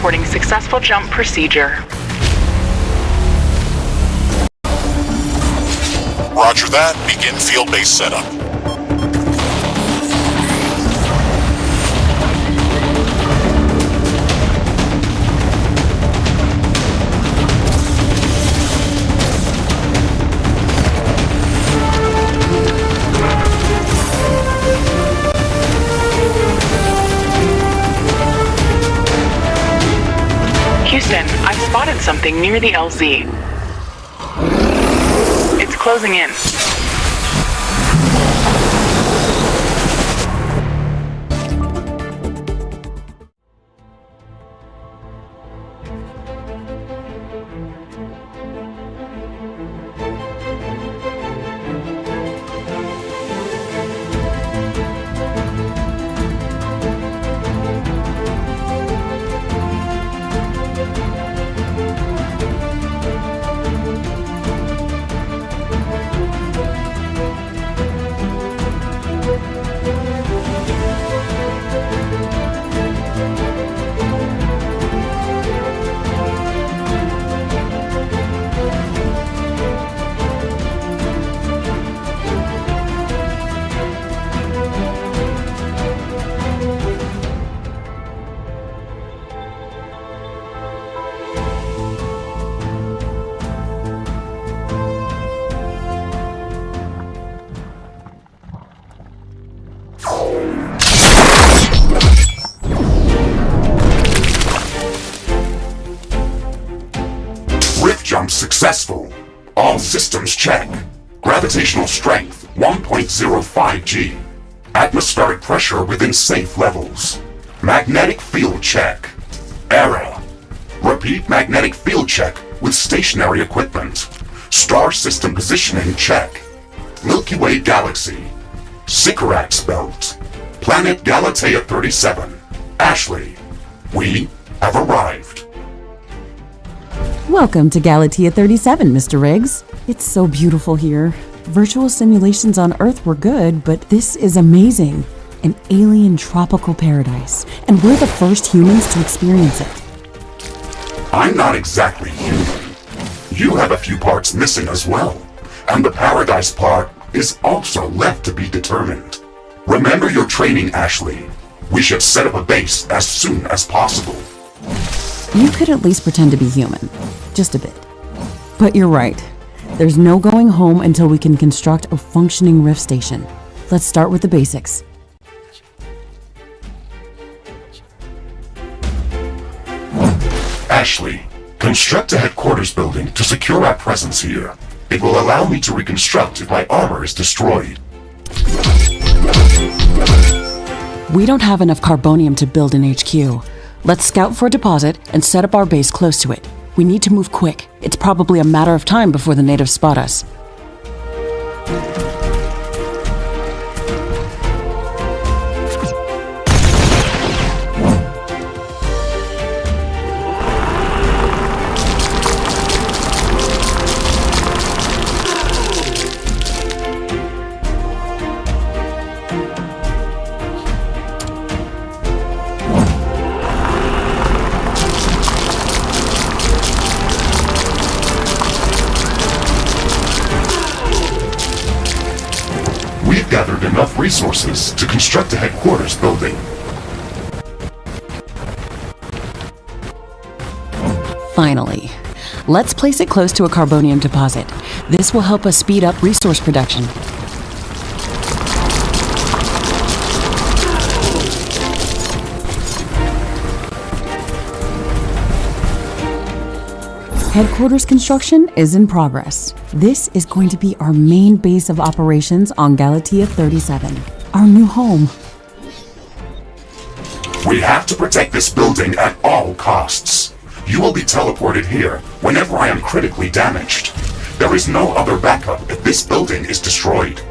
reporting successful jump procedure. Roger that. Begin field base setup. Houston, I've spotted something near the LZ. It's closing in. Jump successful. All systems check. Gravitational strength 1.05 G. Atmospheric pressure within safe levels. Magnetic field check. Error. Repeat magnetic field check with stationary equipment. Star system positioning check. Milky Way galaxy. Sycorax belt. Planet Galatea 37. Ashley, we have arrived. Welcome to Galatea 37, Mr. Riggs. It's so beautiful here. Virtual simulations on Earth were good, but this is amazing. An alien tropical paradise, and we're the first humans to experience it. I'm not exactly human. You have a few parts missing as well, and the paradise part is also left to be determined. Remember your training, Ashley. We should set up a base as soon as possible. You could at least pretend to be human. Just a bit. But you're right. There's no going home until we can construct a functioning Rift station. Let's start with the basics. Ashley, construct a headquarters building to secure our presence here. It will allow me to reconstruct if my armor is destroyed. We don't have enough carbonium to build an HQ. Let's scout for a deposit and set up our base close to it. We need to move quick. It's probably a matter of time before the natives spot us. We've gathered enough resources to construct a headquarters building. Finally. Let's place it close to a carbonium deposit. This will help us speed up resource production. Headquarters construction is in progress. This is going to be our main base of operations on Galatea 37, our new home. We have to protect this building at all costs. You will be teleported here whenever I am critically damaged. There is no other backup if this building is destroyed.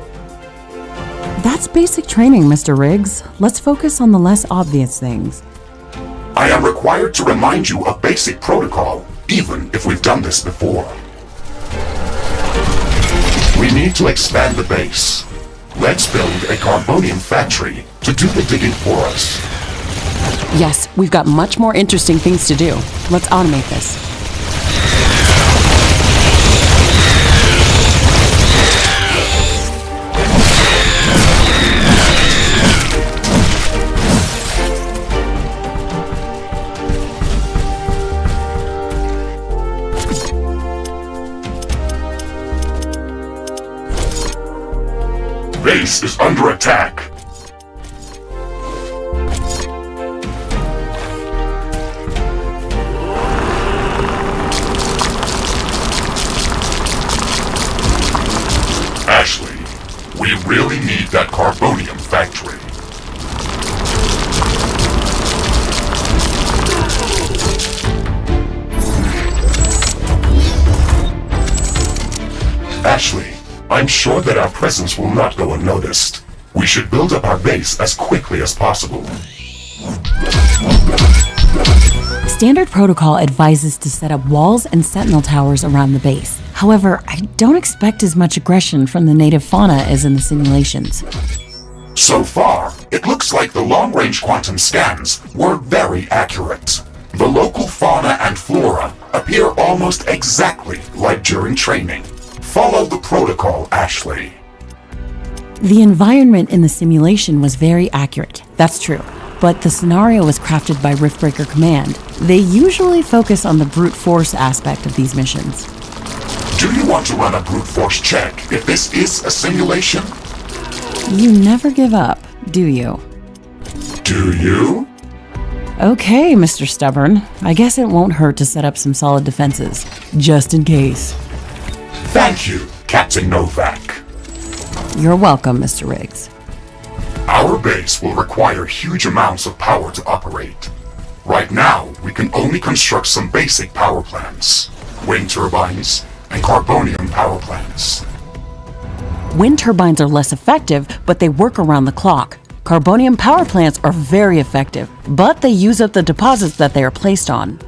That's basic training, Mr. Riggs. Let's focus on the less obvious things. I am required to remind you of basic protocol, even if we've done this before. We need to expand the base. Let's build a carbonium factory to do the digging for us. Yes, we've got much more interesting things to do. Let's automate this. Base is under attack. Ashley, we really need that carbonium factory. Ashley, I'm sure that our presence will not go unnoticed. We should build up our base as quickly as possible. Standard protocol advises to set up walls and sentinel towers around the base. However, I don't expect as much aggression from the native fauna as in the simulations. So far, it looks like the long-range quantum scans were very accurate. The local fauna and flora appear almost exactly like during training. Follow the protocol, Ashley. The environment in the simulation was very accurate, that's true. But the scenario was crafted by Riftbreaker Command. They usually focus on the brute force aspect of these missions. Do you want to run a brute force check if this is a simulation? You never give up, do you? Do you? Okay, Mr. Stubborn. I guess it won't hurt to set up some solid defenses, just in case. Thank you, Captain Novak. You're welcome, Mr. Riggs. Our base will require huge amounts of power to operate. Right now, we can only construct some basic power plants. Wind turbines and carbonium power plants. Wind turbines are less effective, but they work around the clock. Carbonium power plants are very effective, but they use up the deposits that they are placed on.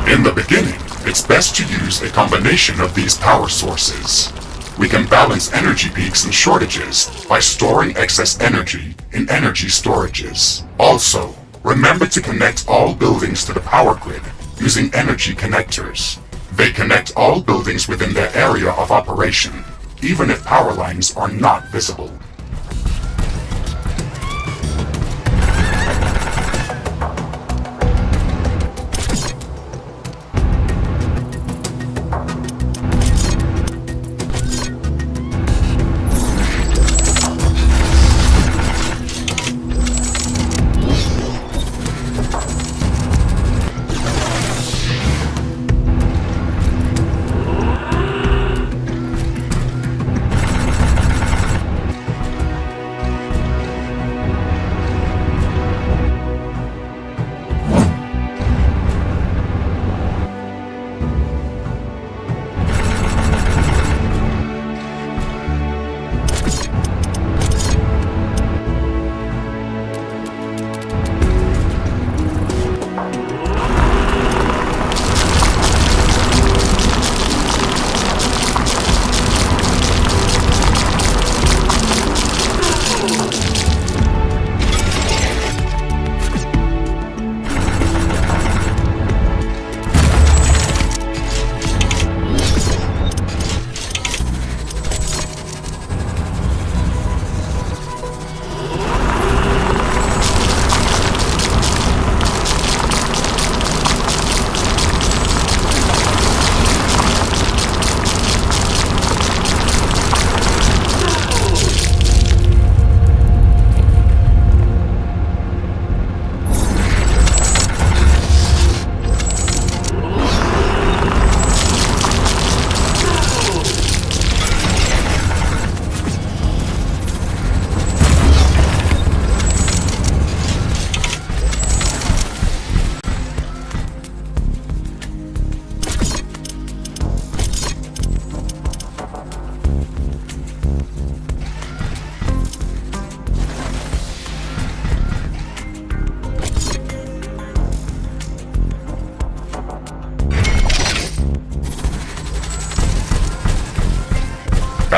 In the beginning, it's best to use a combination of these power sources. We can balance energy peaks and shortages by storing excess energy in energy storages. Also, remember to connect all buildings to the power grid using energy connectors. They connect all buildings within their area of operation, even if power lines are not visible.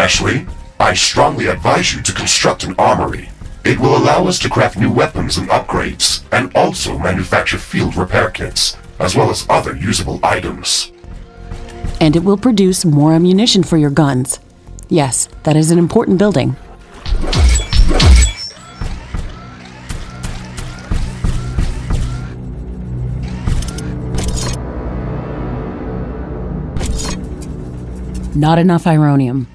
Ashley, I strongly advise you to construct an armory. It will allow us to craft new weapons and upgrades, and also manufacture field repair kits, as well as other usable items. And it will produce more ammunition for your guns. Yes, that is an important building. Not enough ironium.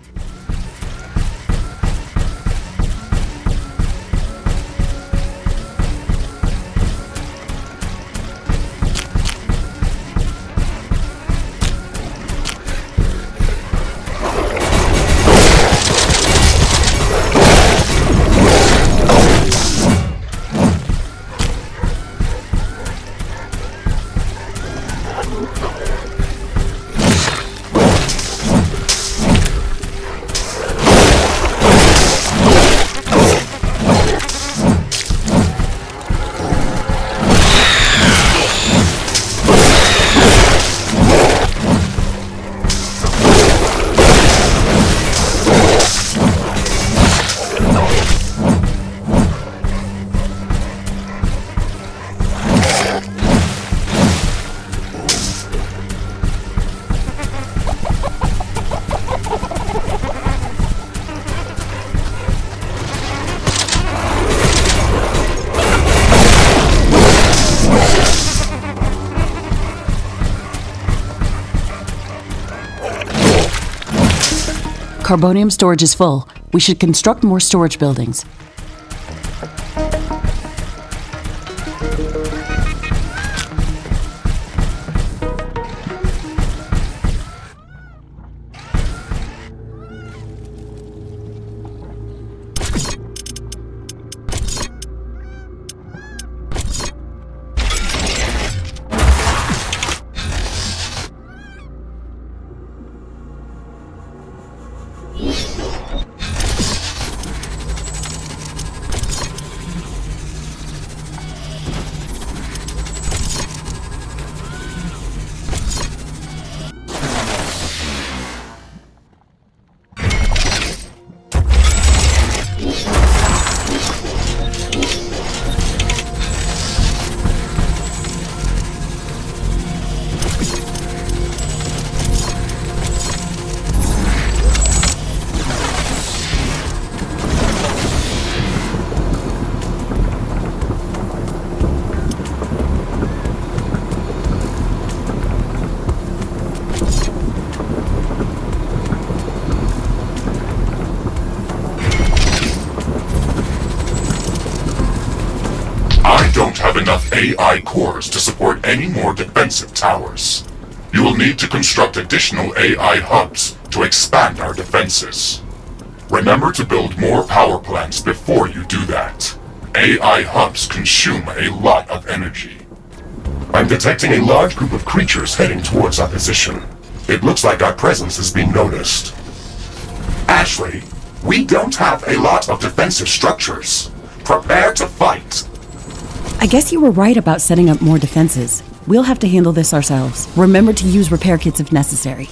Carbonium storage is full. We should construct more storage buildings. I don't have enough AI cores to support any more defensive towers. You will need to construct additional AI hubs to expand our defenses. Remember to build more power plants before you do that. AI hubs consume a lot of energy. I'm detecting a large group of creatures heading towards our position. It looks like our presence is being noticed. Ashley, we don't have a lot of defensive structures. Prepare to fight. I guess you were right about setting up more defenses. We'll have to handle this ourselves. Remember to use repair kits if necessary.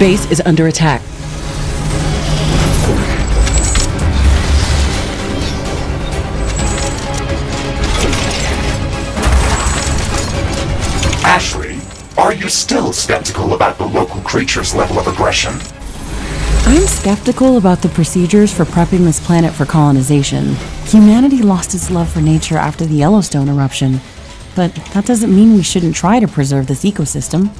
Base is under attack. Ashley, are you still skeptical about the local creature's level of aggression? I'm skeptical about the procedures for prepping this planet for colonization. Humanity lost its love for nature after the Yellowstone eruption, but that doesn't mean we shouldn't try to preserve this ecosystem.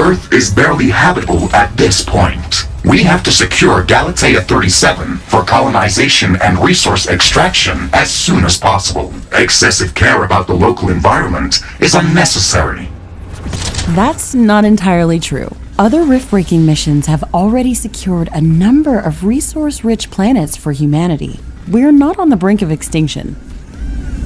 Earth is barely habitable at this point. We have to secure Galatea 37 for colonization and resource extraction as soon as possible. Excessive care about the local environment is unnecessary. That's not entirely true. Other rift-breaking missions have already secured a number of resource-rich planets for humanity. We're not on the brink of extinction.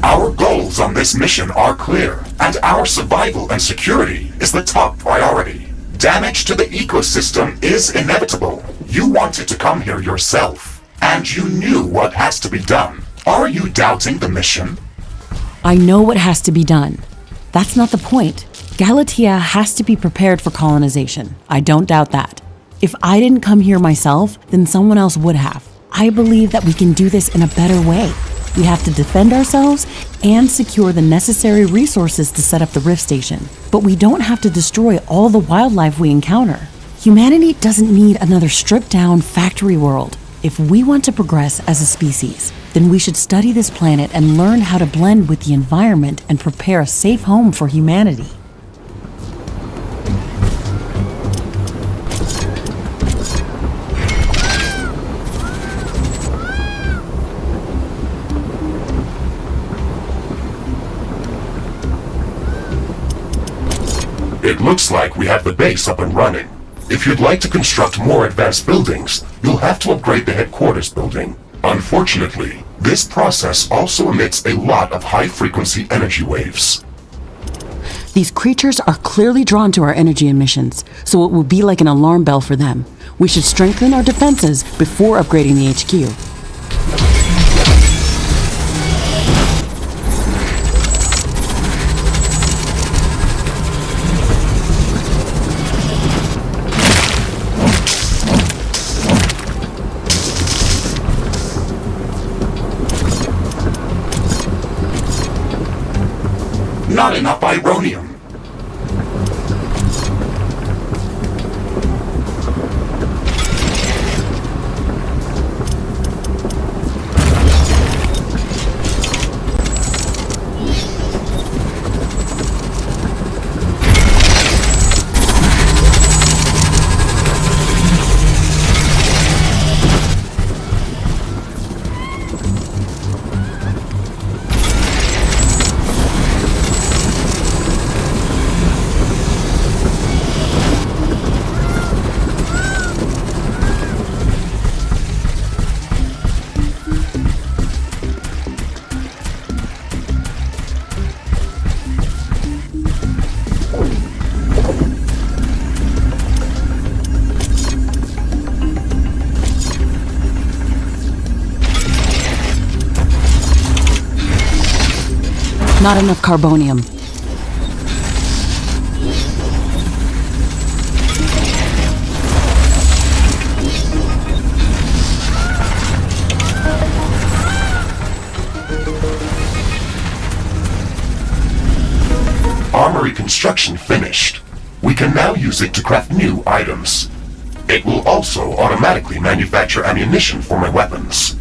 Our goals on this mission are clear, and our survival and security is the top priority. Damage to the ecosystem is inevitable. You wanted to come here yourself, and you knew what has to be done. Are you doubting the mission? I know what has to be done. That's not the point. Galatea has to be prepared for colonization. I don't doubt that. If I didn't come here myself, then someone else would have. I believe that we can do this in a better way. We have to defend ourselves and secure the necessary resources to set up the Rift Station. But we don't have to destroy all the wildlife we encounter. Humanity doesn't need another stripped-down factory world. If we want to progress as a species, then we should study this planet and learn how to blend with the environment and prepare a safe home for humanity. It looks like we have the base up and running. If you'd like to construct more advanced buildings, you'll have to upgrade the headquarters building. Unfortunately, this process also emits a lot of high-frequency energy waves. These creatures are clearly drawn to our energy emissions, so it will be like an alarm bell for them. We should strengthen our defenses before upgrading the HQ. Not enough ironium. Not enough carbonium. Armory construction finished. We can now use it to craft new items. It will also automatically manufacture ammunition for my weapons.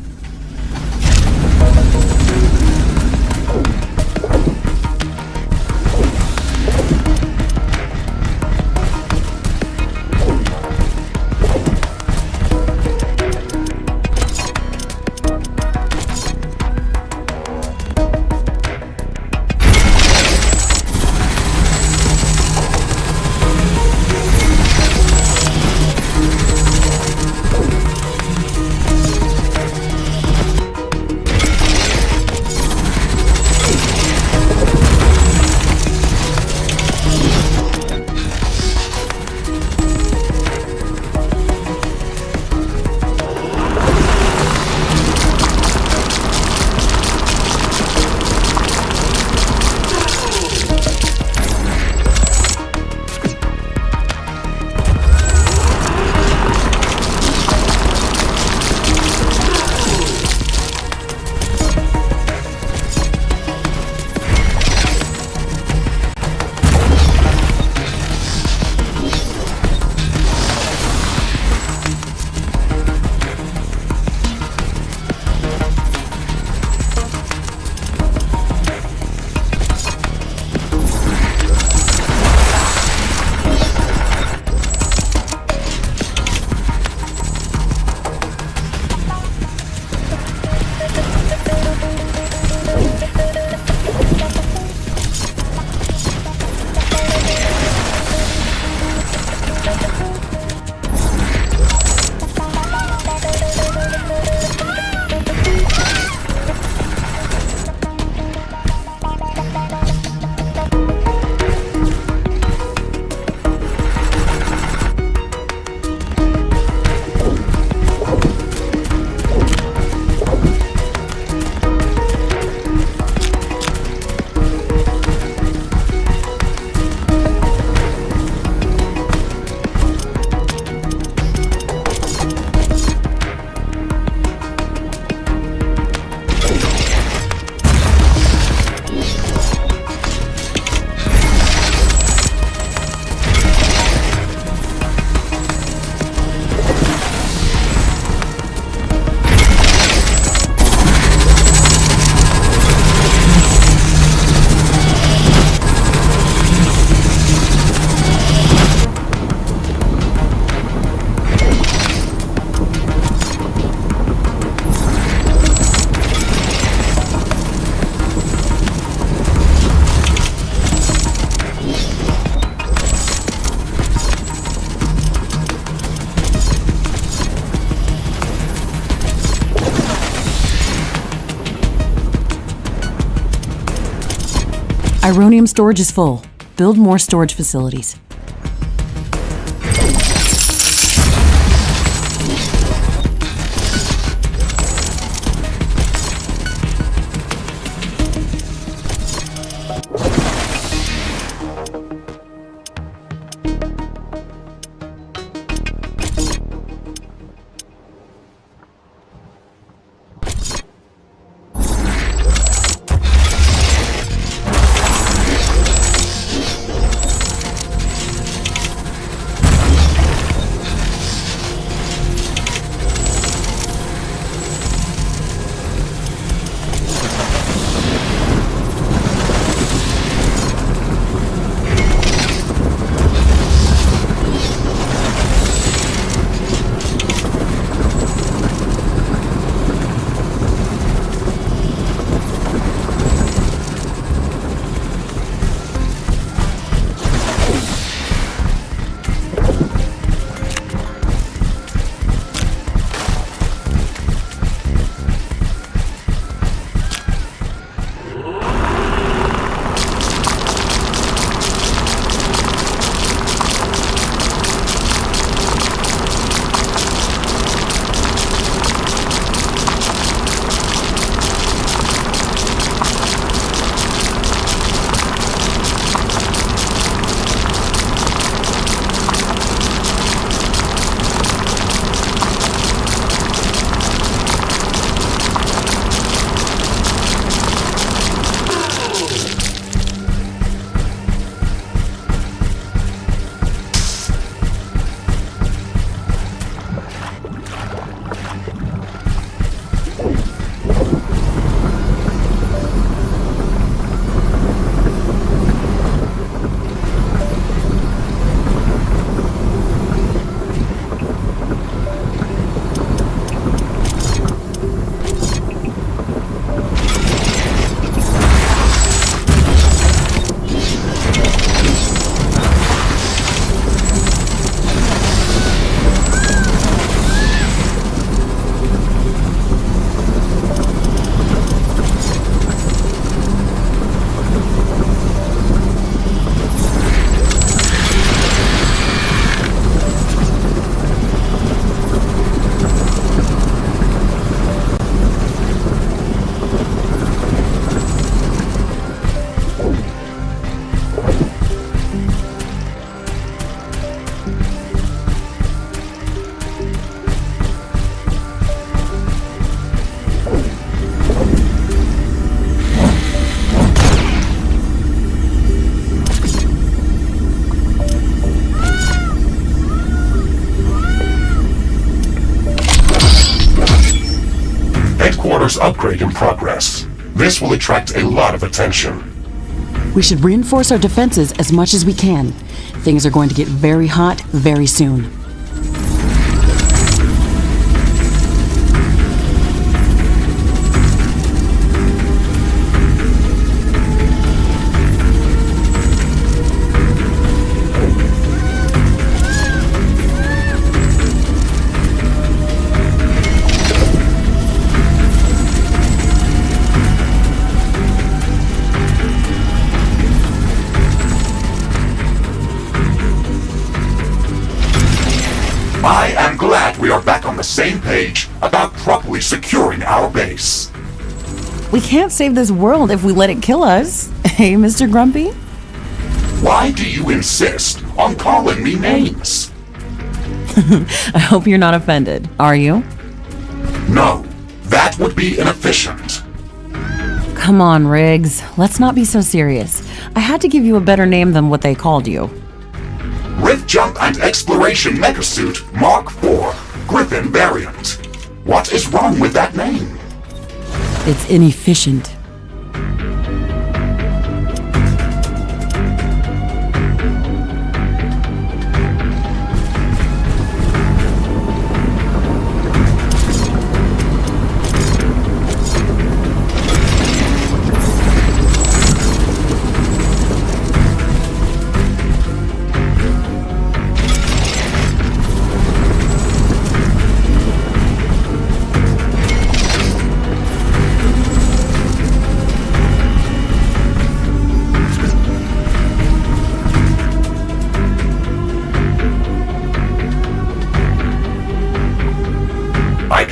Ironium storage is full. Build more storage facilities. Headquarters upgrade in progress. This will attract a lot of attention. We should reinforce our defenses as much as we can. Things are going to get very hot very soon. I am glad we are back on the same page about properly securing our base. We can't save this world if we let it kill us. Hey, Mr. Grumpy? Why do you insist on calling me names? I hope you're not offended. Are you? No, that would be inefficient. Come on, Riggs. Let's not be so serious. I had to give you a better name than what they called you. Rift Jump and Exploration Megasuit Mark IV Griffin variant. What is wrong with that name? It's inefficient.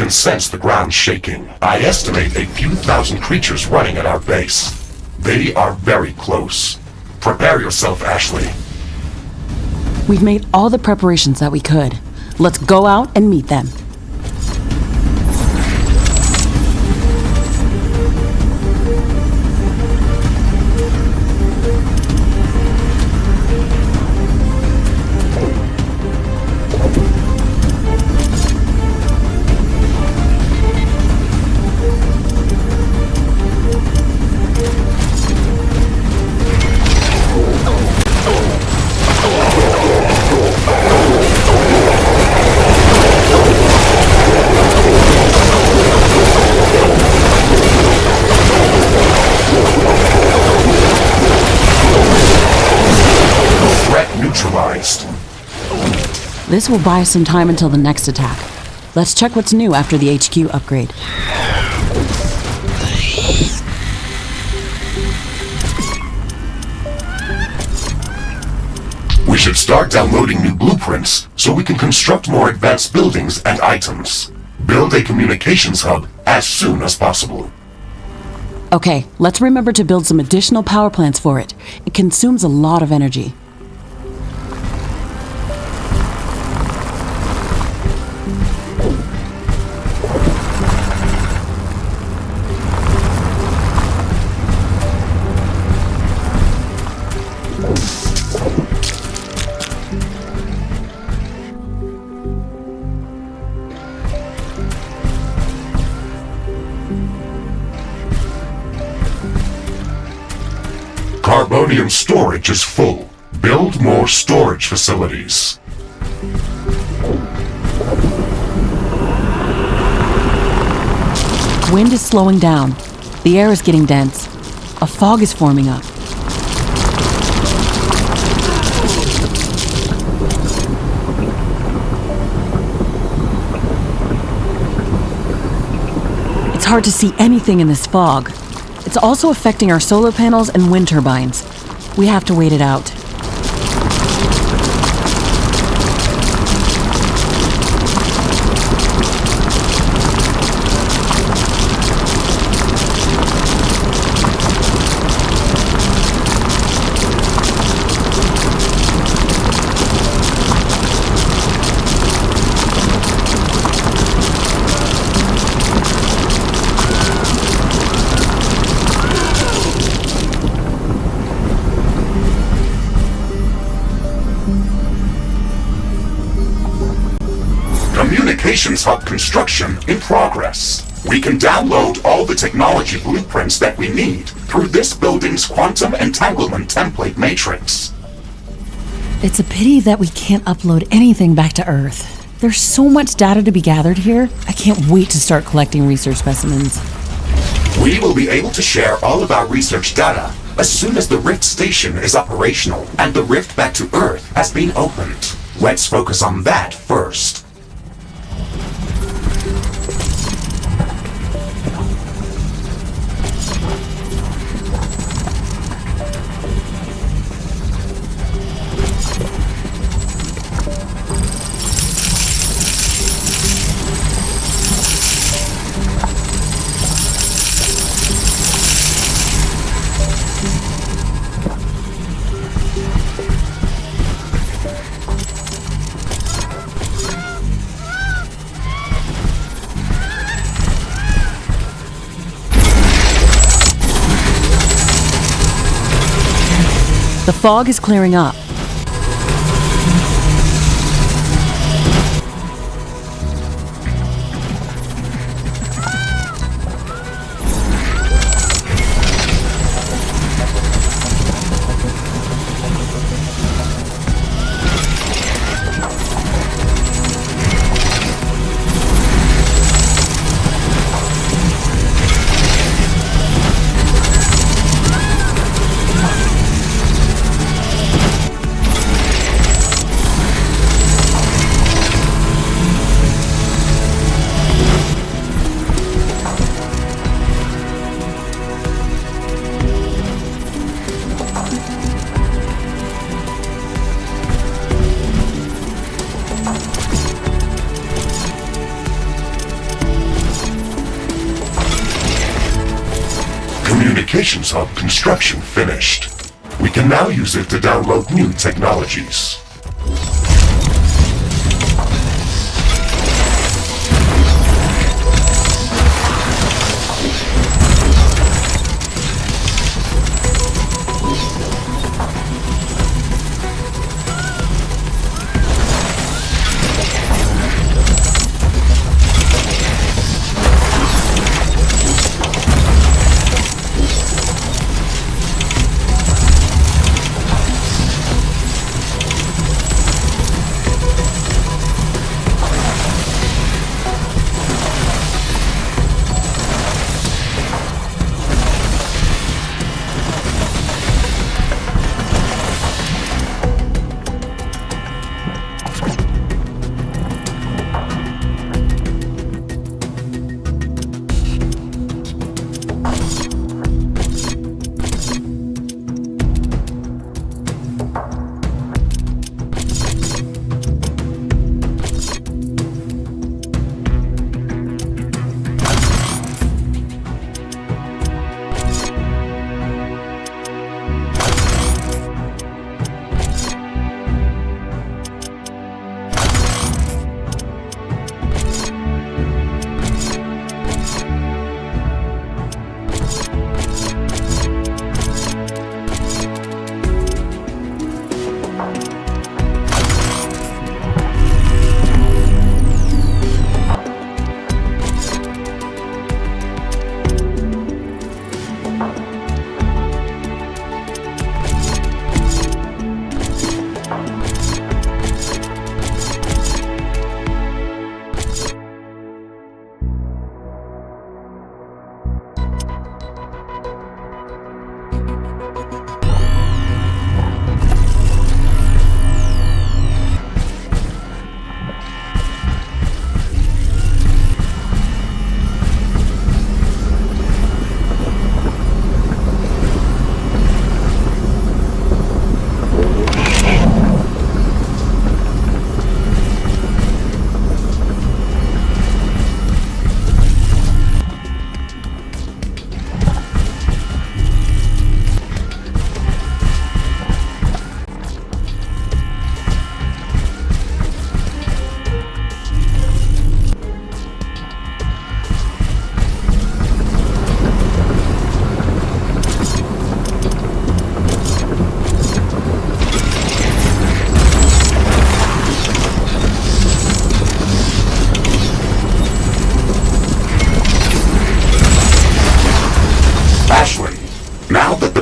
can sense the ground shaking. I estimate a few thousand creatures running at our base. They are very close. Prepare yourself, Ashley. We've made all the preparations that we could. Let's go out and meet them. This will buy us some time until the next attack. Let's check what's new after the HQ upgrade. We should start downloading new blueprints so we can construct more advanced buildings and items. Build a communications hub as soon as possible. Okay, let's remember to build some additional power plants for it. It consumes a lot of energy. Carbonium storage is full. Build more storage facilities. Wind is slowing down. The air is getting dense. A fog is forming up. It's hard to see anything in this fog. It's also affecting our solar panels and wind turbines. We have to wait it out. Communications hub construction in progress. We can download all the technology blueprints that we need through this building's quantum entanglement template matrix. It's a pity that we can't upload anything back to Earth. There's so much data to be gathered here. I can't wait to start collecting research specimens. We will be able to share all of our research data as soon as the Rift station is operational and the rift back to Earth has been opened. Let's focus on that first. The fog is clearing up. Communications Hub construction finished. We can now use it to download new technologies.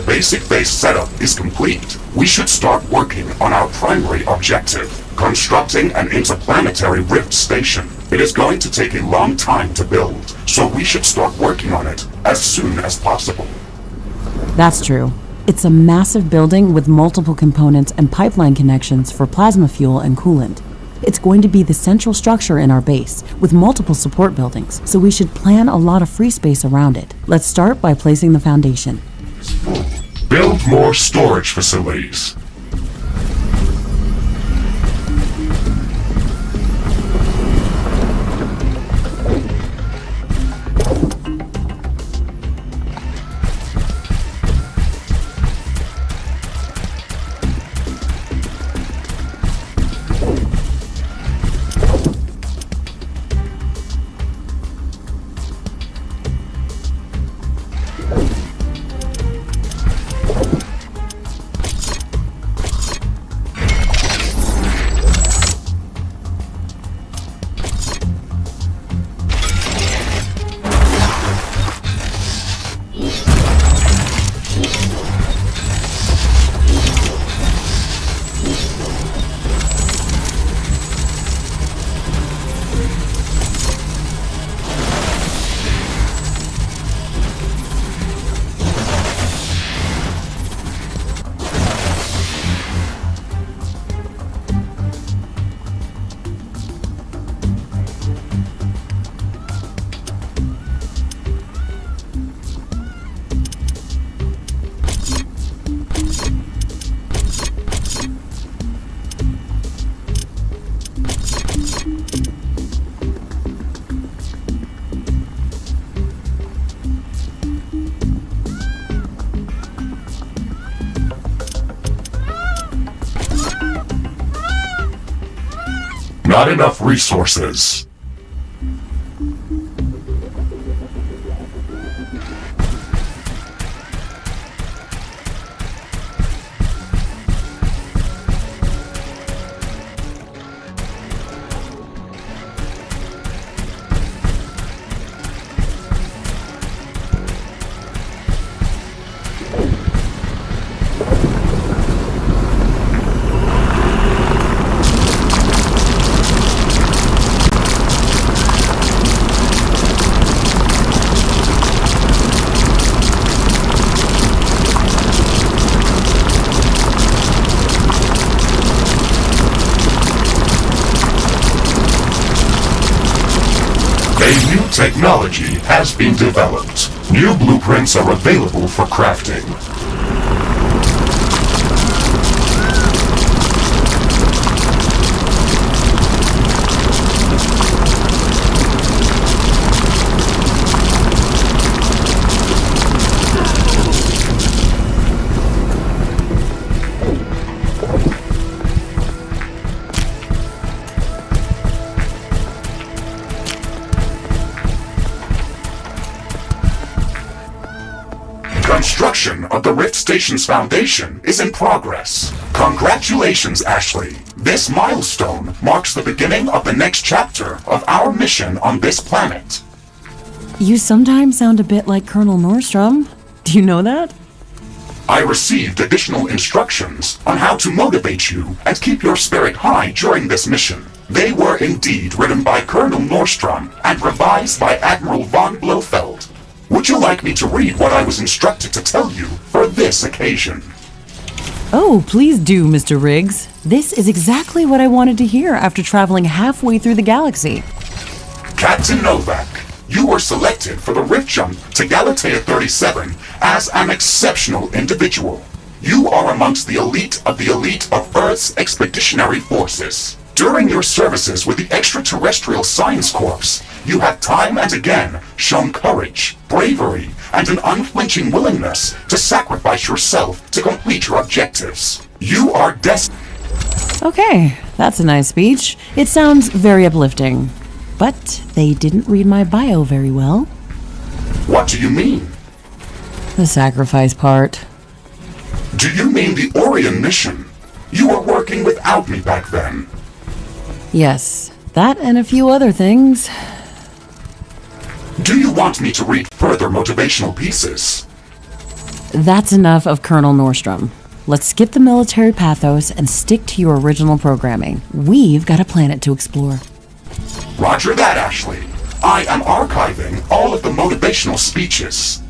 Basic base setup is complete. We should start working on our primary objective, constructing an interplanetary rift station. It is going to take a long time to build, so we should start working on it as soon as possible. That's true. It's a massive building with multiple components and pipeline connections for plasma fuel and coolant. It's going to be the central structure in our base, with multiple support buildings, so we should plan a lot of free space around it. Let's start by placing the foundation. Build more storage facilities. Not enough resources. A new technology has been developed. New blueprints are available for crafting. Construction of the Rift Station's foundation is in progress. Congratulations, Ashley. This milestone marks the beginning of the next chapter of our mission on this planet. You sometimes sound a bit like Colonel Nordstrom. Do you know that? I received additional instructions on how to motivate you and keep your spirit high during this mission. They were indeed written by Colonel Nordstrom and revised by Admiral von Blofeld. Would you like me to read what I was instructed to tell you for this occasion? Oh, please do, Mr. Riggs. This is exactly what I wanted to hear after traveling halfway through the galaxy. Captain Novak, you were selected for the Rift Jump to Galatea 37 as an exceptional individual. You are amongst the elite of Earth's expeditionary forces. During your services with the Extraterrestrial Science Corps, you have time and again shown courage, bravery, and an unflinching willingness to sacrifice yourself to complete your objectives. You are destined. Okay, that's a nice speech. It sounds very uplifting. But they didn't read my bio very well. What do you mean? The sacrifice part. Do you mean the Orion mission? You were working without me back then. Yes, that and a few other things. Do you want me to read further motivational pieces? That's enough of Colonel Nordstrom. Let's skip the military pathos and stick to your original programming. We've got a planet to explore. Roger that, Ashley. I am archiving all of the motivational speeches.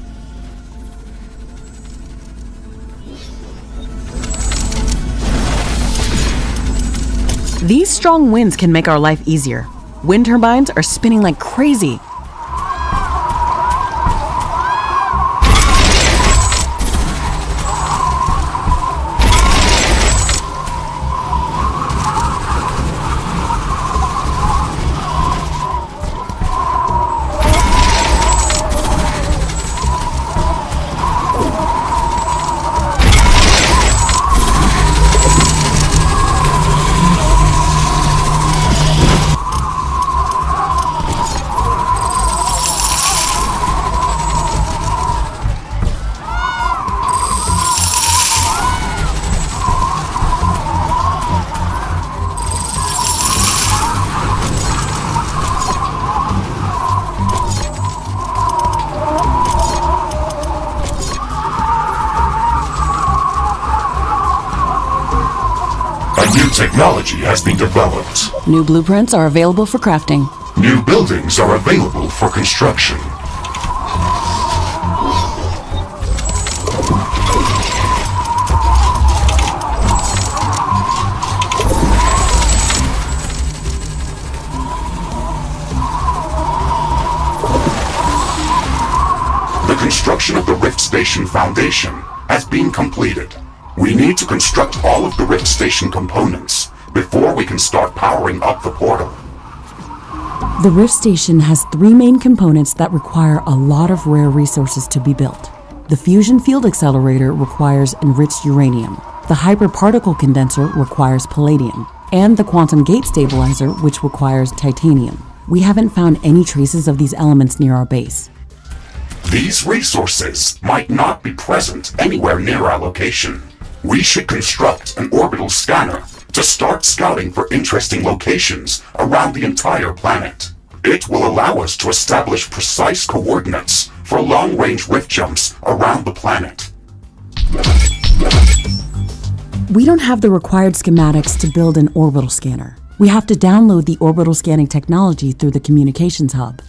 These strong winds can make our life easier. Wind turbines are spinning like crazy. New technology has been developed. New blueprints are available for crafting. New buildings are available for construction. The construction of the Rift Station Foundation has been completed. We need to construct all of the Rift Station components before we can start powering up the portal. The Rift Station has three main components that require a lot of rare resources to be built. The fusion field accelerator requires enriched uranium. The hyperparticle condenser requires palladium. and the quantum gate stabilizer, which requires titanium. We haven't found any traces of these elements near our base. These resources might not be present anywhere near our location. We should construct an orbital scanner to start scouting for interesting locations around the entire planet. It will allow us to establish precise coordinates for long-range rift jumps around the planet. We don't have the required schematics to build an orbital scanner. We have to download the orbital scanning technology through the communications hub.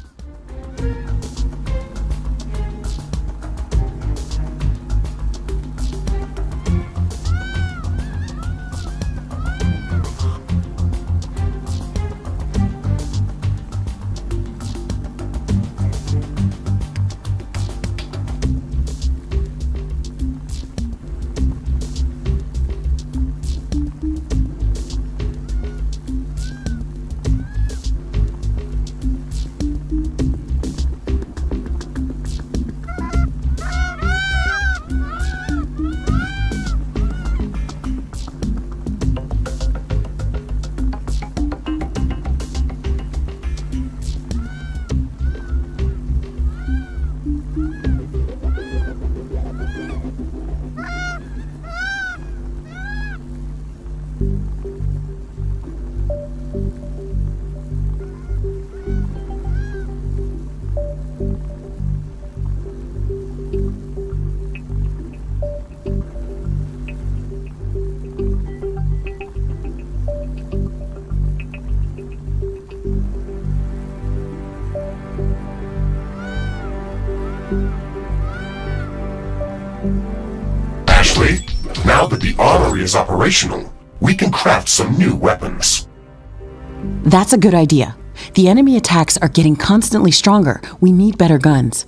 Ashley, now that the armory is operational, we can craft some new weapons. That's a good idea. The enemy attacks are getting constantly stronger. We need better guns.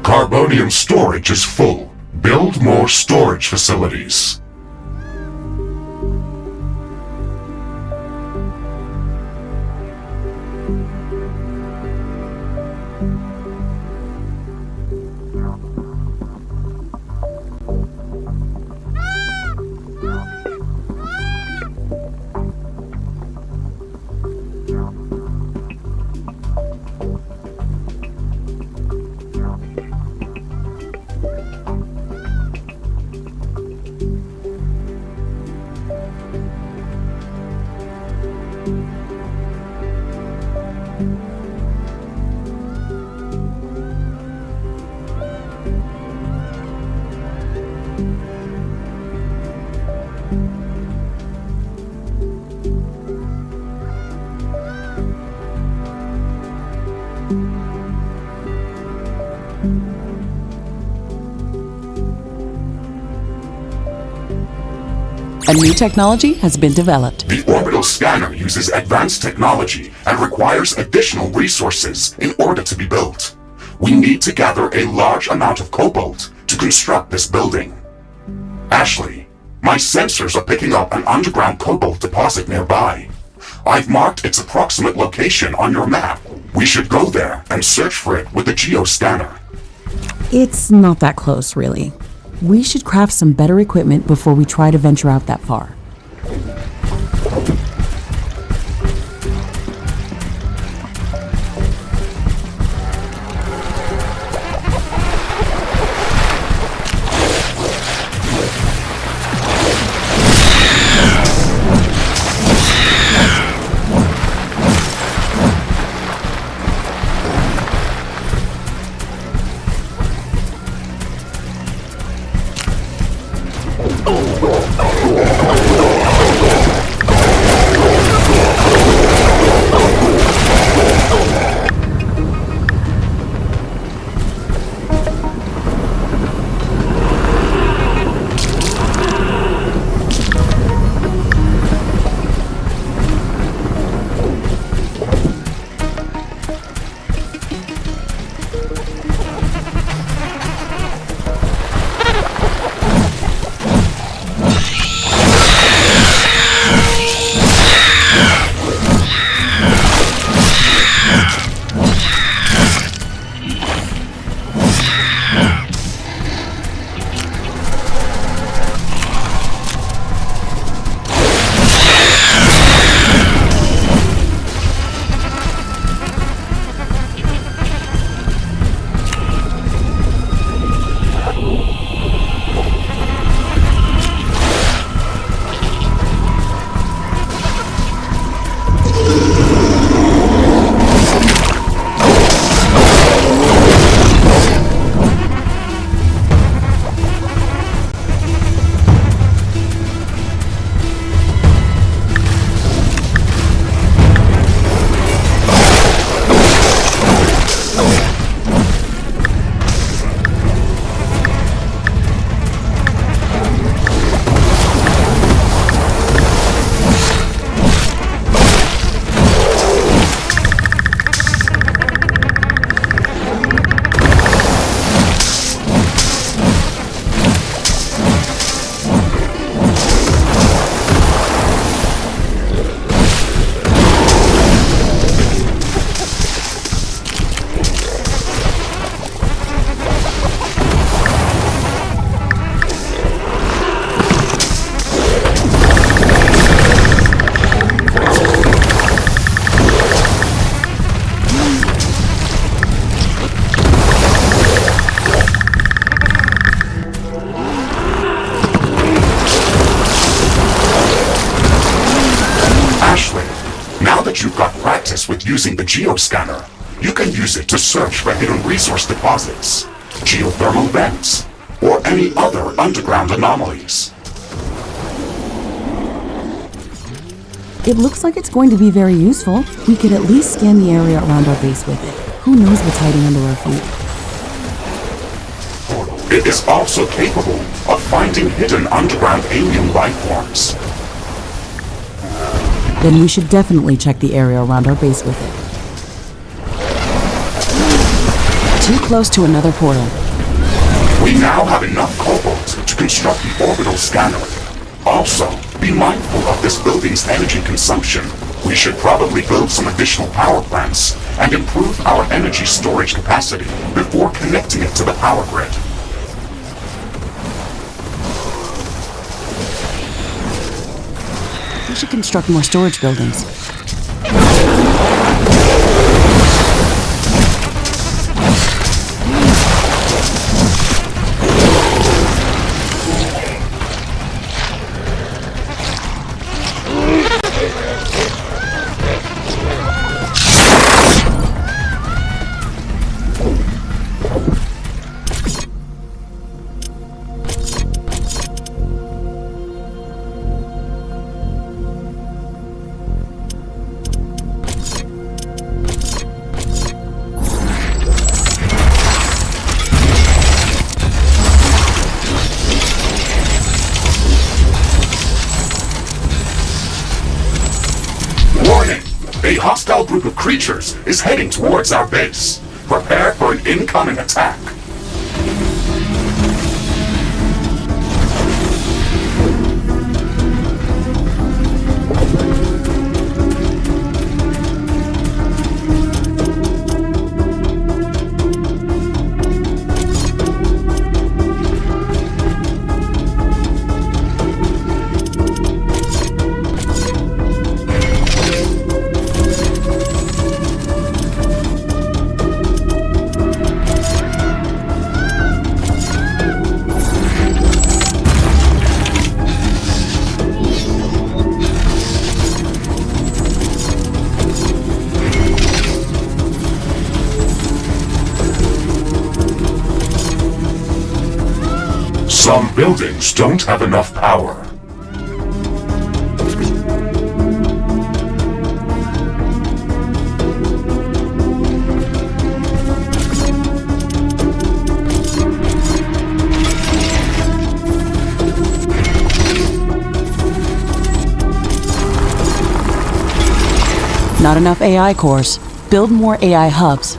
Carbonium storage is full. Build more storage facilities. A new technology has been developed. The orbital scanner uses advanced technology and requires additional resources in order to be built. We need to gather a large amount of cobalt to construct this building. Ashley, my sensors are picking up an underground cobalt deposit nearby. I've marked its approximate location on your map. We should go there and search for it with the geoscanner. It's not that close, really. We should craft some better equipment before we try to venture out that far. that you've got practice with using the geoscanner, you can use it to search for hidden resource deposits, geothermal vents, or any other underground anomalies. It looks like it's going to be very useful. We could at least scan the area around our base with it. Who knows what's hiding under our feet? It is also capable of finding hidden underground alien life forms. Then we should definitely check the area around our base with it. Too close to another portal. We now have enough cobalt to construct the orbital scanner. Also, be mindful of this building's energy consumption. We should probably build some additional power plants and improve our energy storage capacity before connecting it to the power grid. We should construct more storage buildings. A hostile group of creatures is heading towards our base. Prepare for an incoming attack. Some buildings don't have enough power. Not enough AI cores. Build more AI hubs.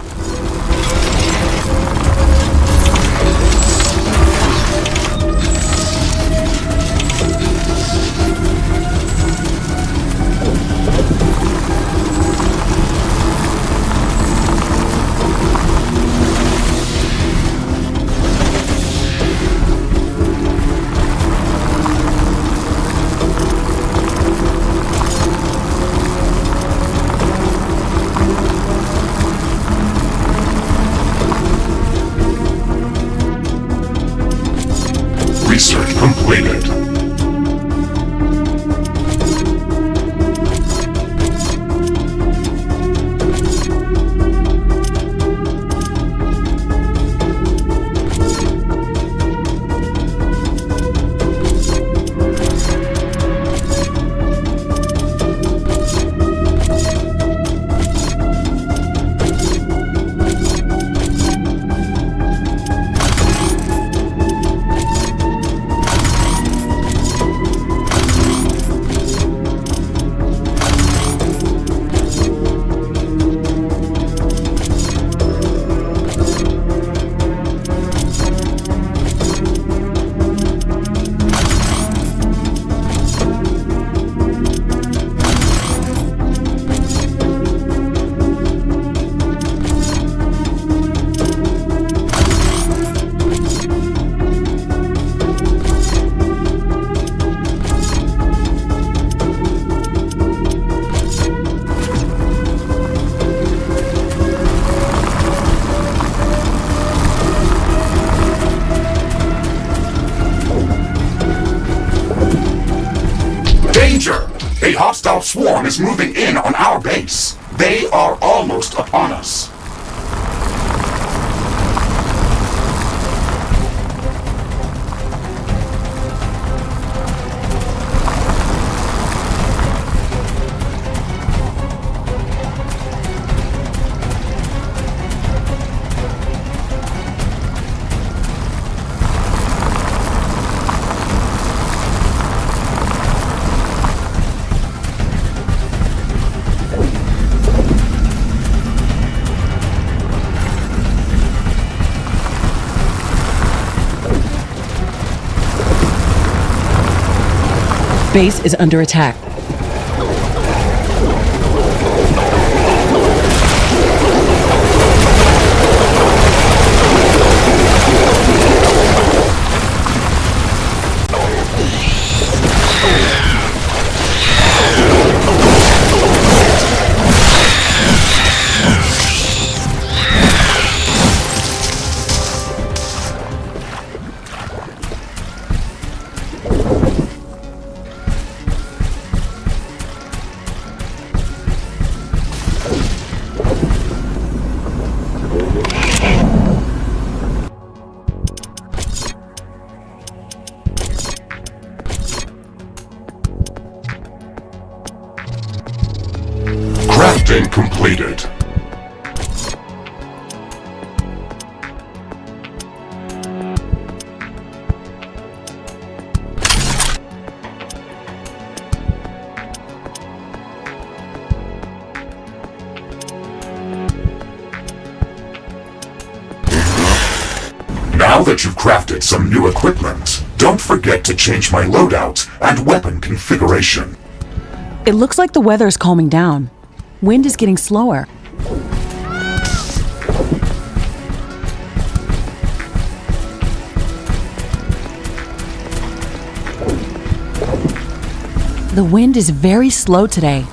hostile swarm is moving in on our base. They are almost upon us. Base is under attack. Crafting completed. Now that you've crafted some new equipment, don't forget to change my loadout and weapon configuration. It looks like the weather is calming down. Wind is getting slower. The wind is very slow today.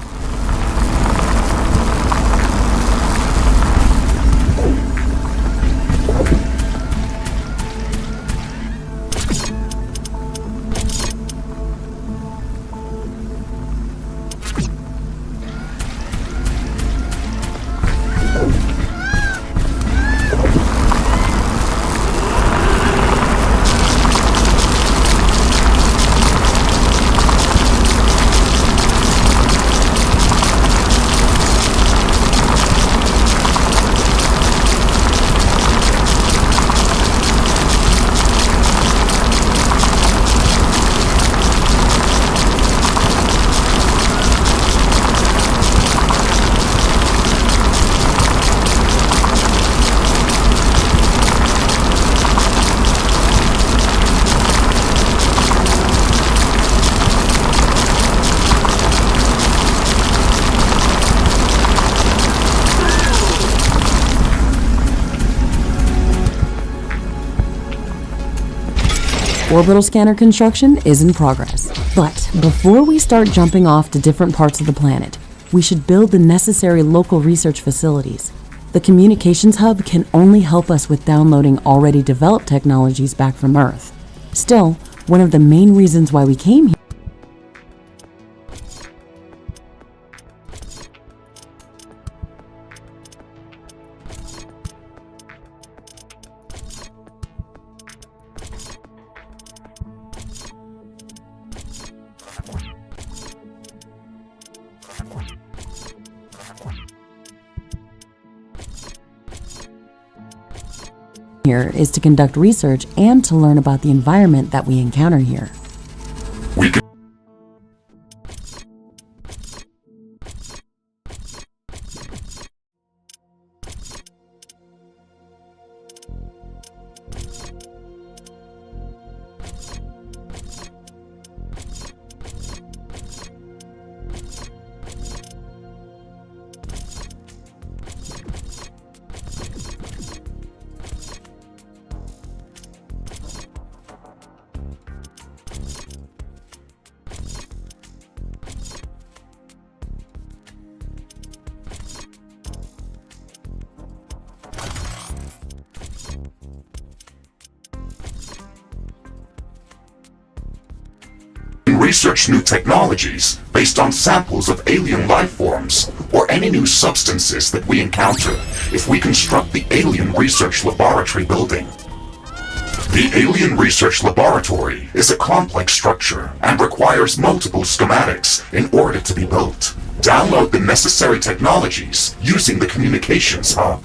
Orbital scanner construction is in progress. But before we start jumping off to different parts of the planet, we should build the necessary local research facilities. The communications hub can only help us with downloading already developed technologies back from Earth. Still, one of the main reasons why we came here is to conduct research and to learn about the environment that we encounter here. We can research new technologies based on samples of alien life forms or any new substances that we encounter if we construct the Alien Research Laboratory building. The Alien Research Laboratory is a complex structure and requires multiple schematics in order to be built. Download the necessary technologies using the communications hub.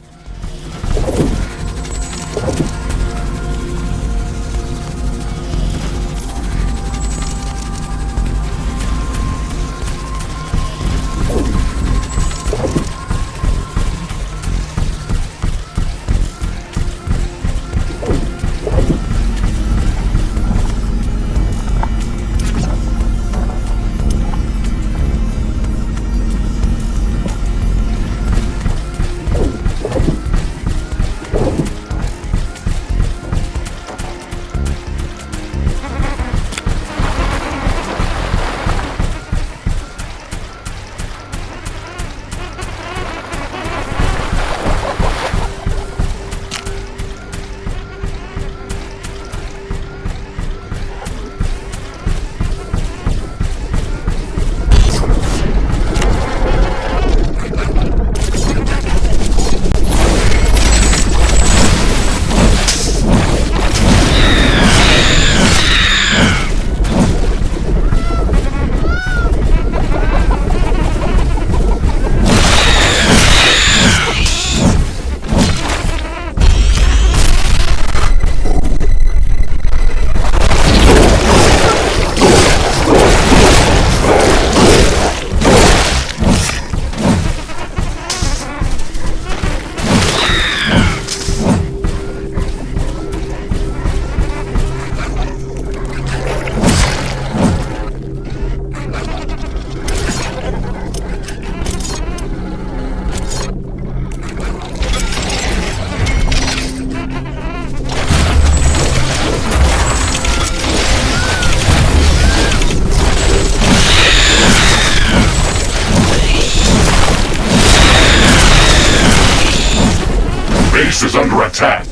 Base is under attack.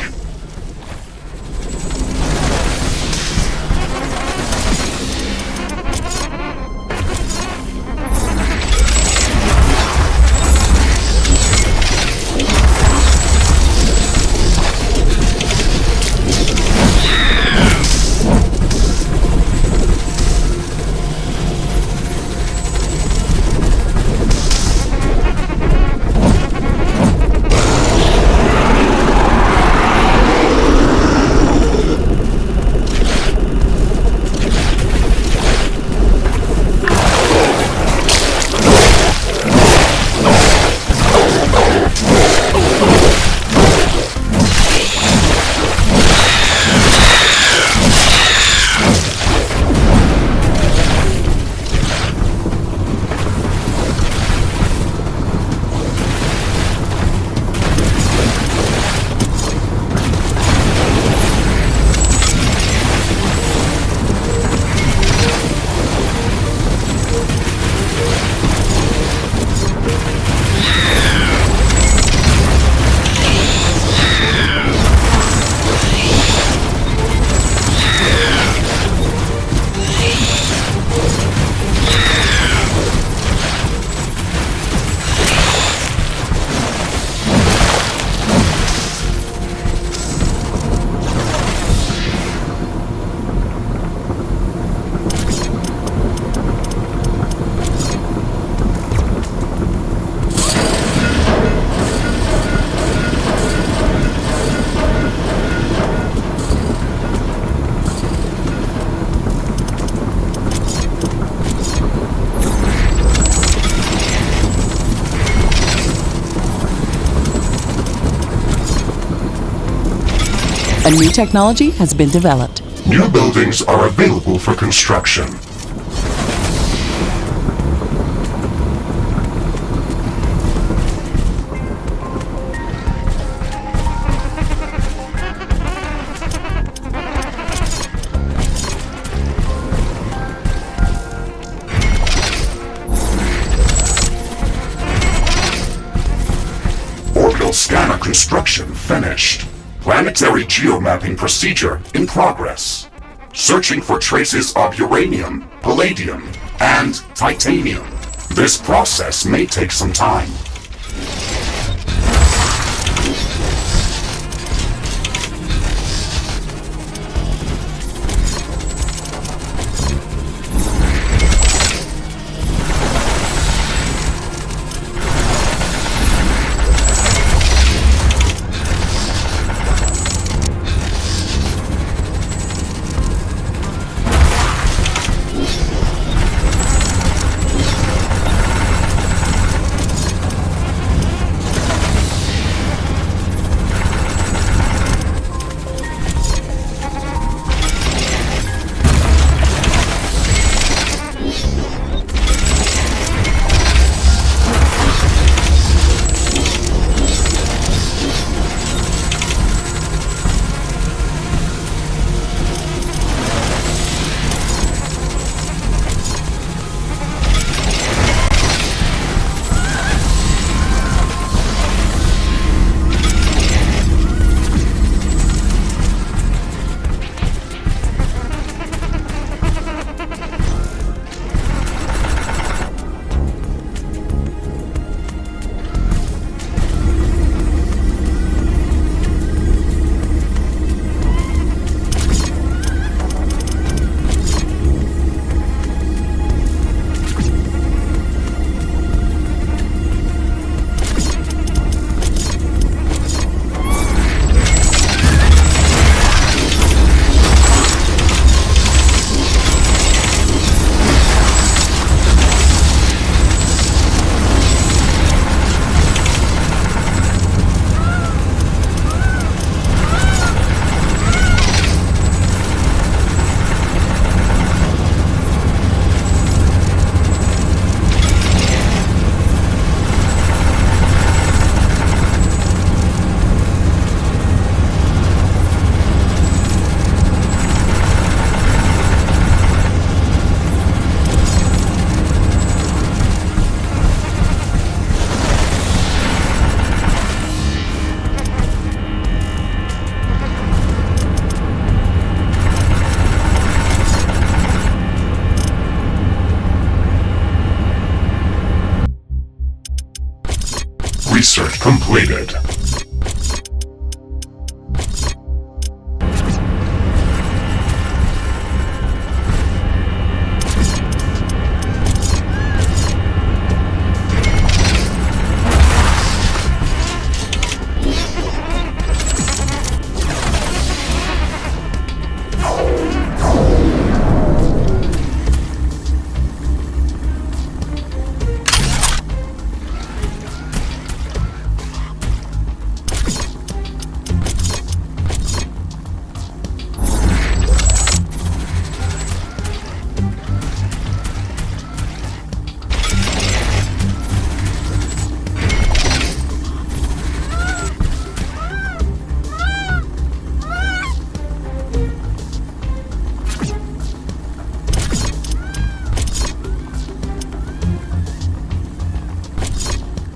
A new technology has been developed. New buildings are available for construction. Orbital scanner construction finished. Planetary geomapping procedure in progress. searching for traces of uranium, palladium, and titanium. This process may take some time. Research completed.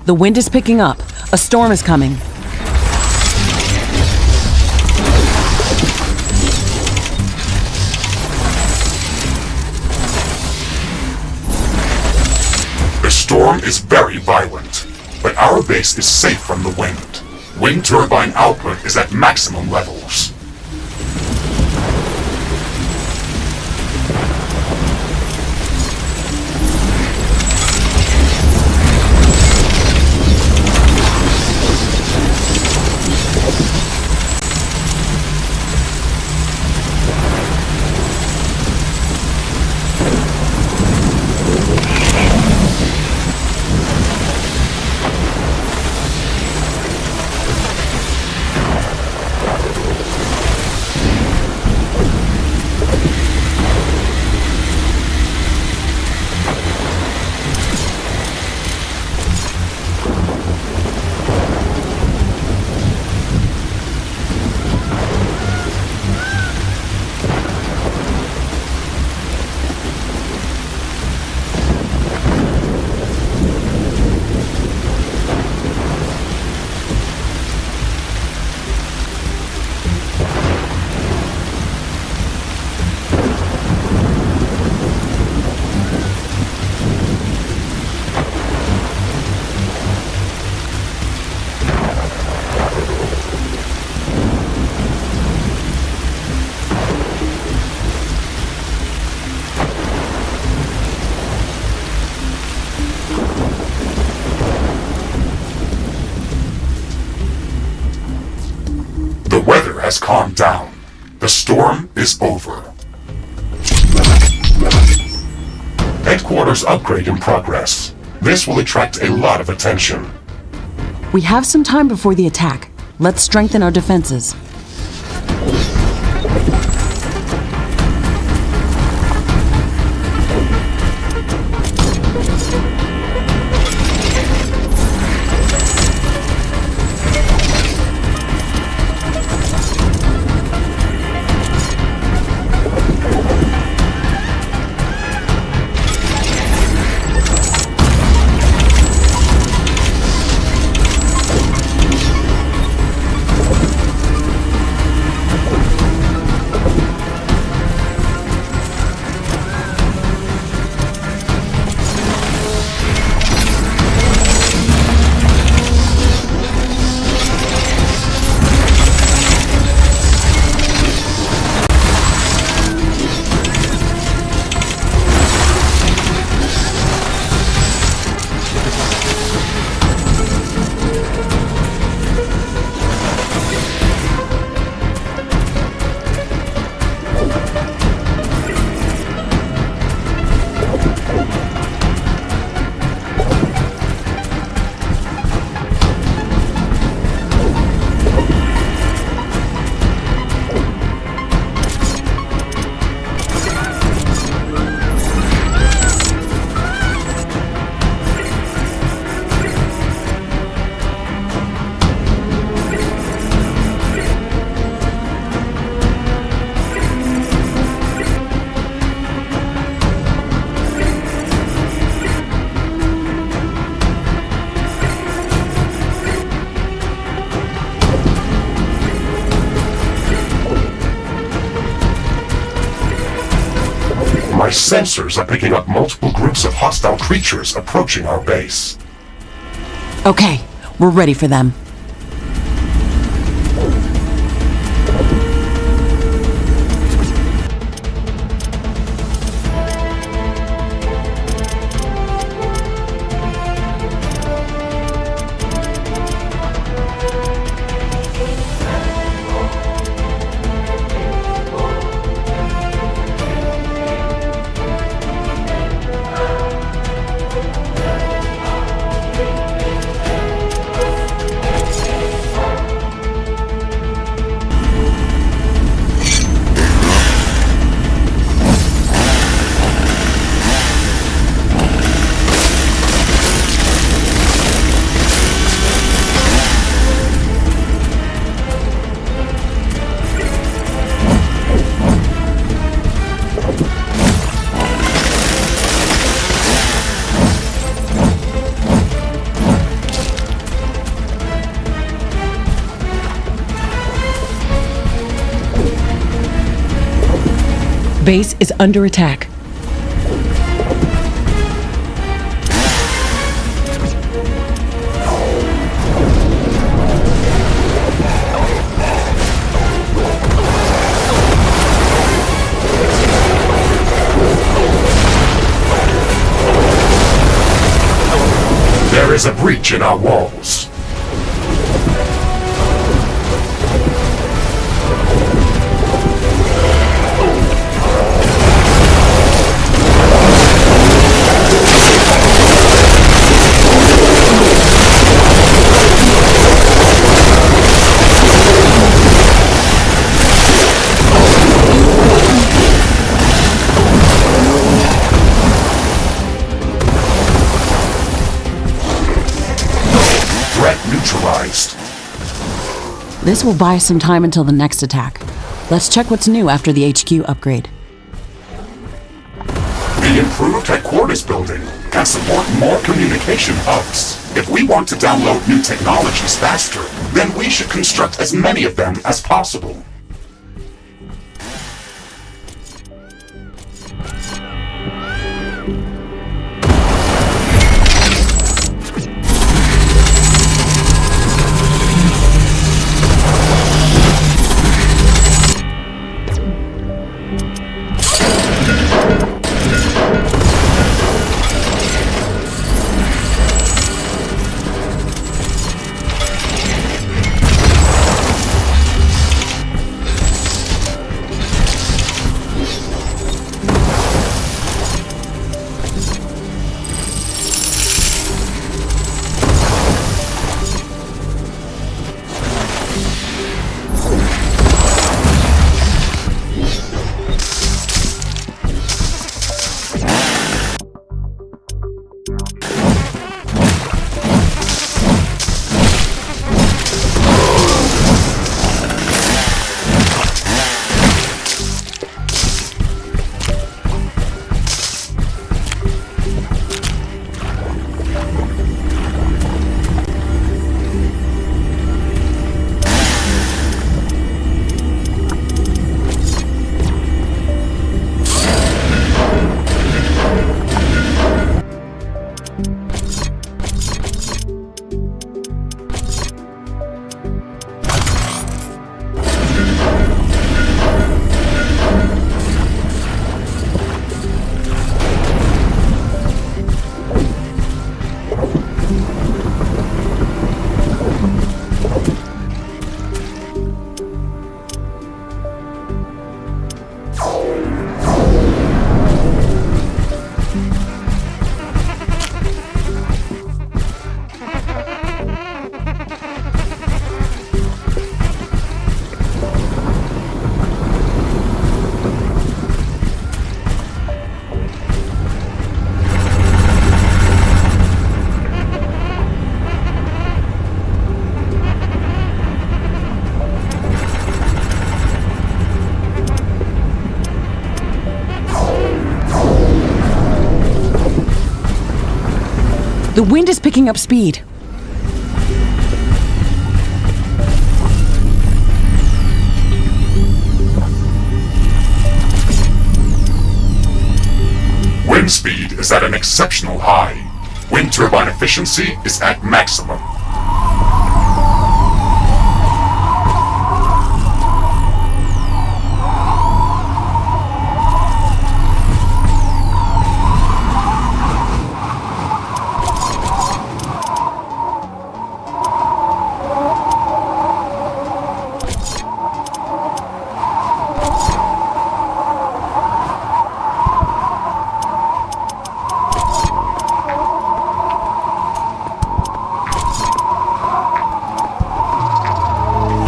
The wind is picking up. A storm is coming. The storm is very violent, but our base is safe from the wind. Wind turbine output is at maximum levels. has calmed down. The storm is over. Headquarters upgrade in progress. This will attract a lot of attention. We have some time before the attack. Let's strengthen our defenses. My sensors are picking up multiple groups of hostile creatures approaching our base. Okay, we're ready for them. Base is under attack. There is a breach in our walls. Threat neutralized. This will buy us some time until the next attack. Let's check what's new after the HQ upgrade. The improved headquarters building can support more communication hubs. If we want to download new technologies faster, then we should construct as many of them as possible. The wind is picking up speed. Wind speed is at an exceptional high. Wind turbine efficiency is at maximum.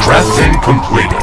Crafting completed.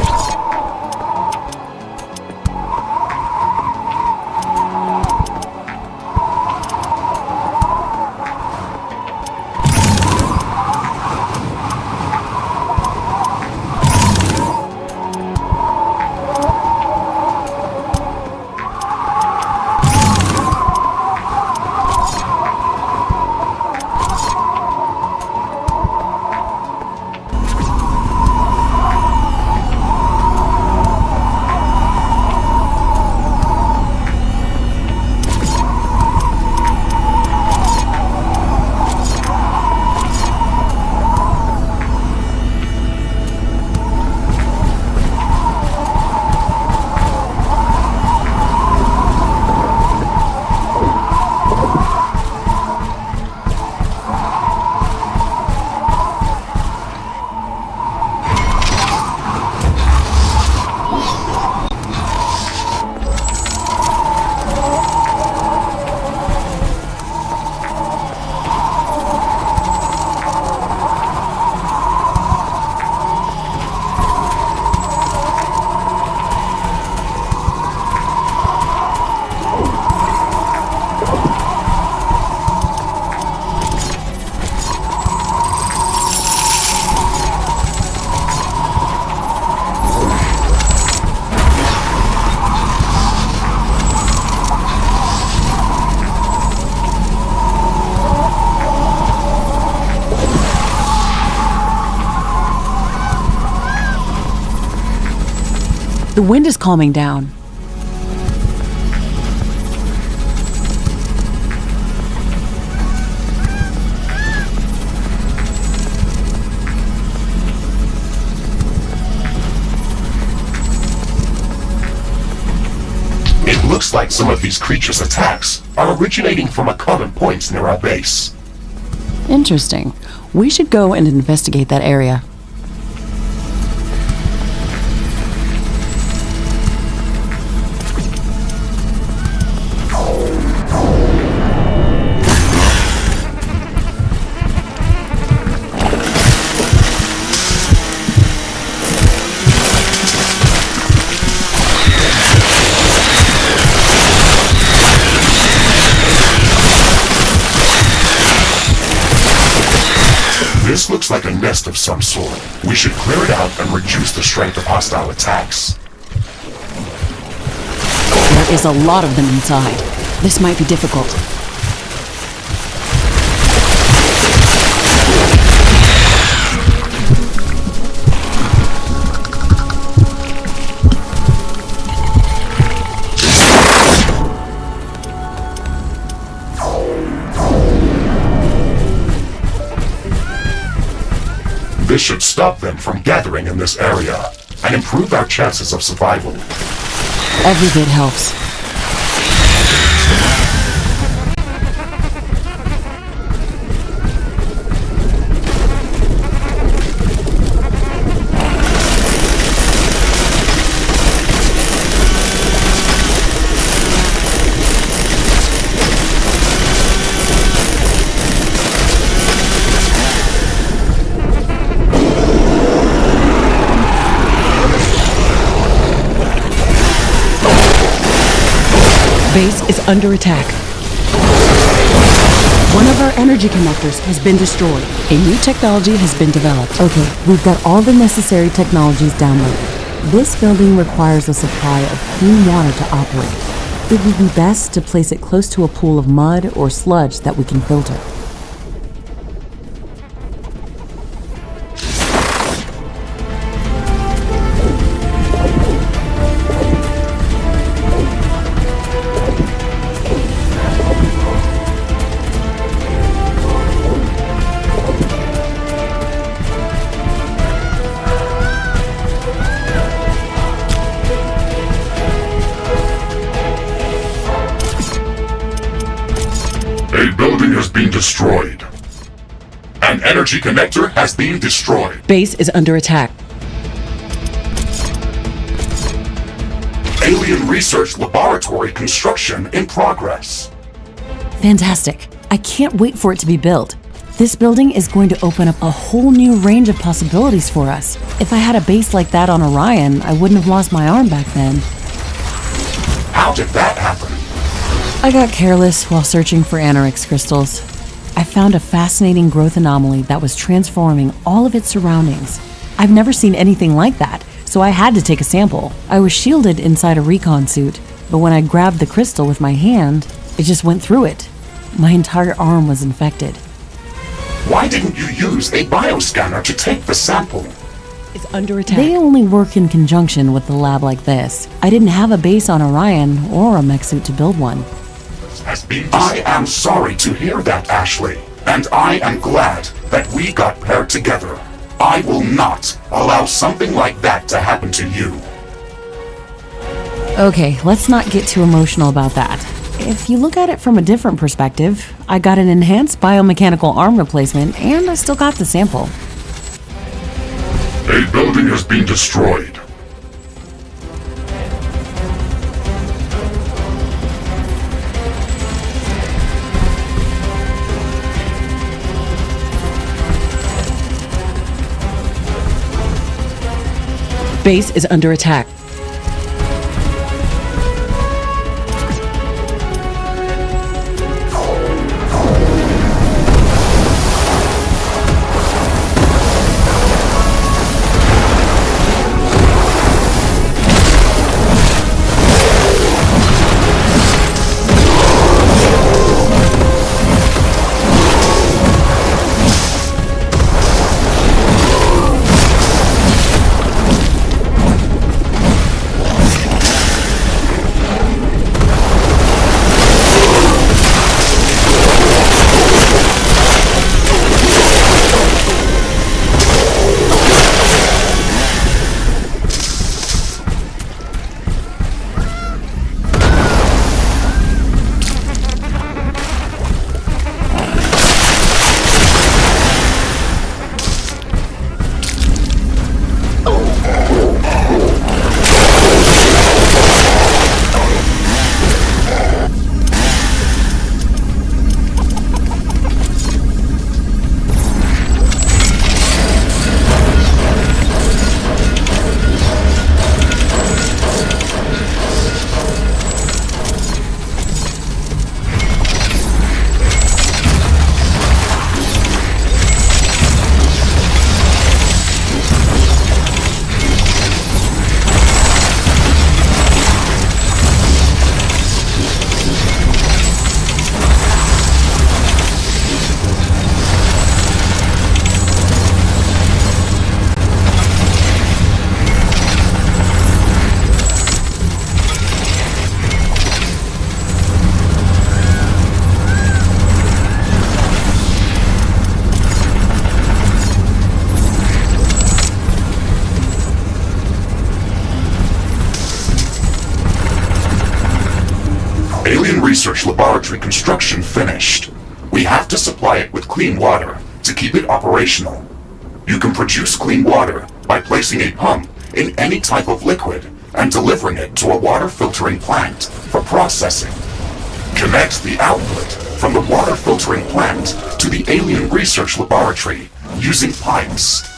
The wind is calming down. It looks like some of these creatures' attacks are originating from a common point near our base. Interesting. We should go and investigate that area. This looks like a nest of some sort. We should clear it out and reduce the strength of hostile attacks. There is a lot of them inside. This might be difficult. This should stop them from gathering in this area and improve our chances of survival. Every bit helps. Base is under attack. One of our energy connectors has been destroyed. A new technology has been developed. Okay, we've got all the necessary technologies downloaded. This building requires a supply of clean water to operate. It would be best to place it close to a pool of mud or sludge that we can filter. A building has been destroyed. An energy connector has been destroyed. Base is under attack. Alien research laboratory construction in progress. Fantastic. I can't wait for it to be built. This building is going to open up a whole new range of possibilities for us. If I had a base like that on Orion, I wouldn't have lost my arm back then. How did that happen? I got careless while searching for Anorix crystals. I found a fascinating growth anomaly that was transforming all of its surroundings. I've never seen anything like that, so I had to take a sample. I was shielded inside a recon suit, but when I grabbed the crystal with my hand, it just went through it. My entire arm was infected. Why didn't you use a bioscanner to take the sample? It's under attack. They only work in conjunction with a lab like this. I didn't have a base on Orion or a mech suit to build one. I am sorry to hear that, Ashley, and I am glad that we got paired together. I will not allow something like that to happen to you. Okay, let's not get too emotional about that. If you look at it from a different perspective, I got an enhanced biomechanical arm replacement and I still got the sample. A building has been destroyed. Base is under attack. research laboratory construction finished. We have to supply it with clean water to keep it operational. You can produce clean water by placing a pump in any type of liquid and delivering it to a water filtering plant for processing. Connect the output from the water filtering plant to the alien research laboratory using pipes.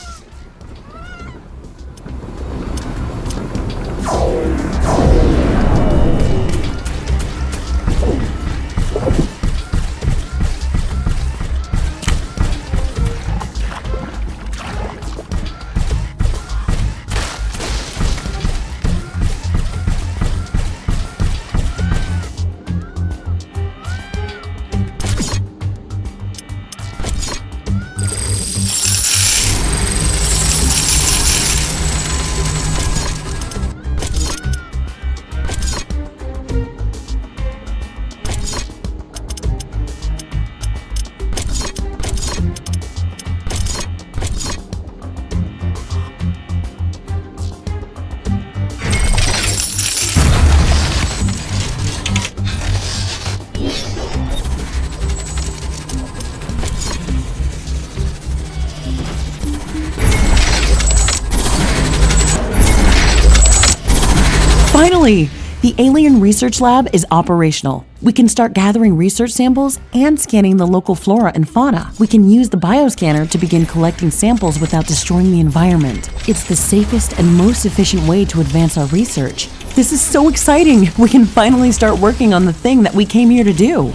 Finally! The Alien Research Lab is operational. We can start gathering research samples and scanning the local flora and fauna. We can use the bioscanner to begin collecting samples without destroying the environment. It's the safest and most efficient way to advance our research. This is so exciting! We can finally start working on the thing that we came here to do.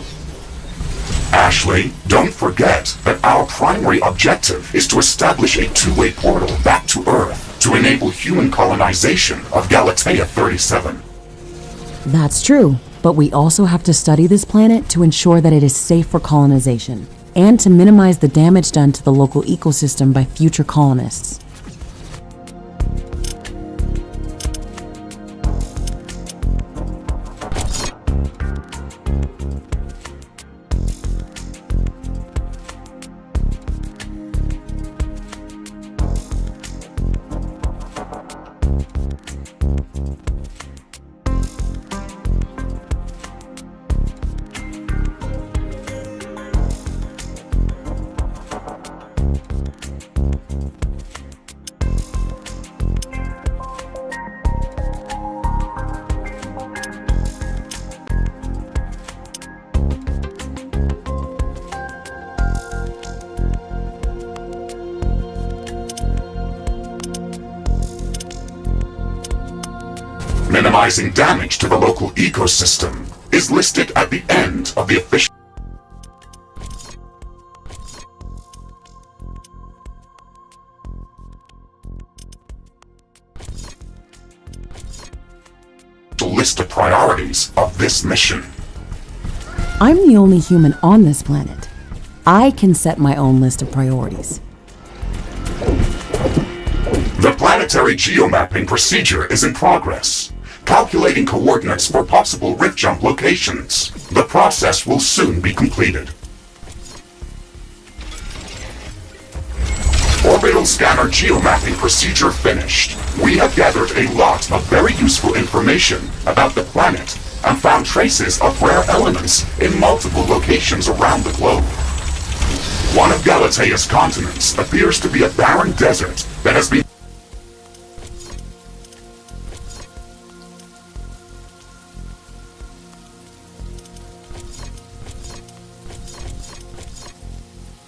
Ashley, don't forget that our primary objective is to establish a two-way portal back to Earth to enable human colonization of Galatea 37. That's true, but we also have to study this planet to ensure that it is safe for colonization, and to minimize the damage done to the local ecosystem by future colonists. Minimizing damage to the local ecosystem is listed at the end of the official list of priorities of this mission. I'm the only human on this planet. I can set my own list of priorities. The planetary geomapping procedure is in progress, calculating coordinates for possible rift jump locations. The process will soon be completed. Orbital scanner geomapping procedure finished. We have gathered a lot of very useful information about the planet and found traces of rare elements in multiple locations around the globe. One of Galatea's continents appears to be a barren desert that has been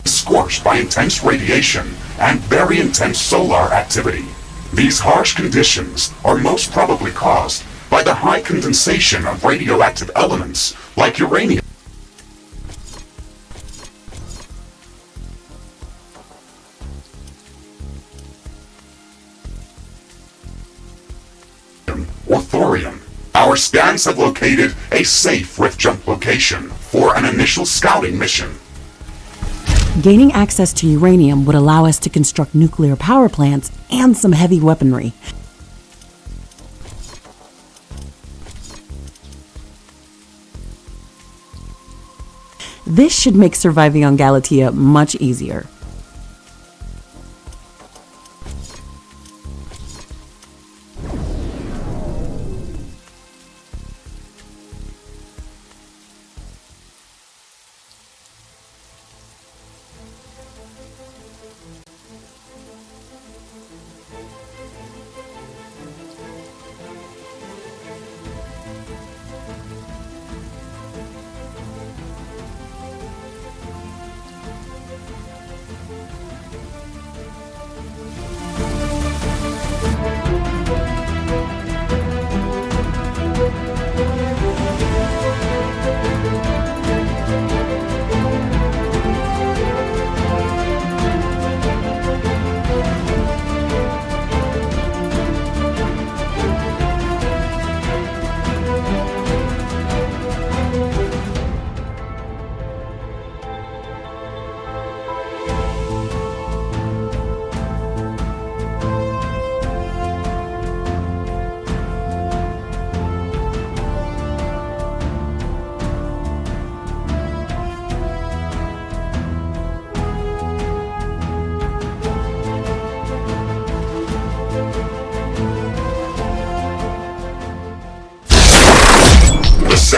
scorched by intense radiation and very intense solar activity. These harsh conditions are most probably caused by the high condensation of radioactive elements like uranium or thorium. Our scans have located a safe rift jump location for an initial scouting mission. Gaining access to uranium would allow us to construct nuclear power plants and some heavy weaponry. This should make surviving on Galatea much easier.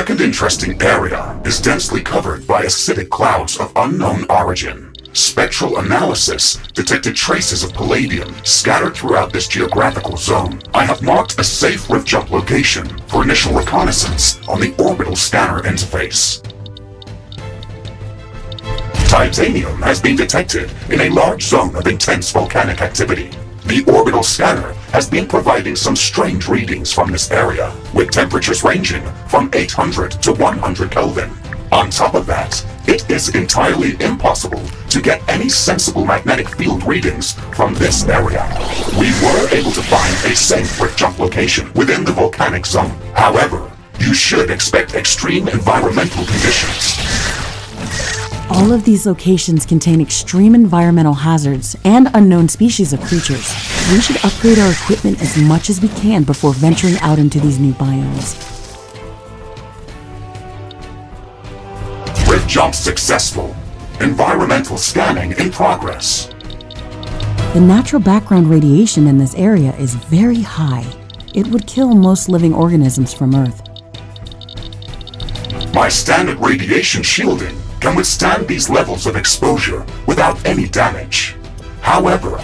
second interesting area is densely covered by acidic clouds of unknown origin. Spectral analysis detected traces of palladium scattered throughout this geographical zone. I have marked a safe rift jump location for initial reconnaissance on the orbital scanner interface. Titanium has been detected in a large zone of intense volcanic activity. The orbital scanner has been providing some strange readings from this area, with temperatures ranging from 800 to 100 Kelvin. On top of that, it is entirely impossible to get any sensible magnetic field readings from this area. We were able to find a safe rift jump location within the volcanic zone. However, you should expect extreme environmental conditions. All of these locations contain extreme environmental hazards and unknown species of creatures. We should upgrade our equipment as much as we can before venturing out into these new biomes. Rift jump successful. Environmental scanning in progress. The natural background radiation in this area is very high. It would kill most living organisms from Earth. My standard radiation shielding can withstand these levels of exposure without any damage. However,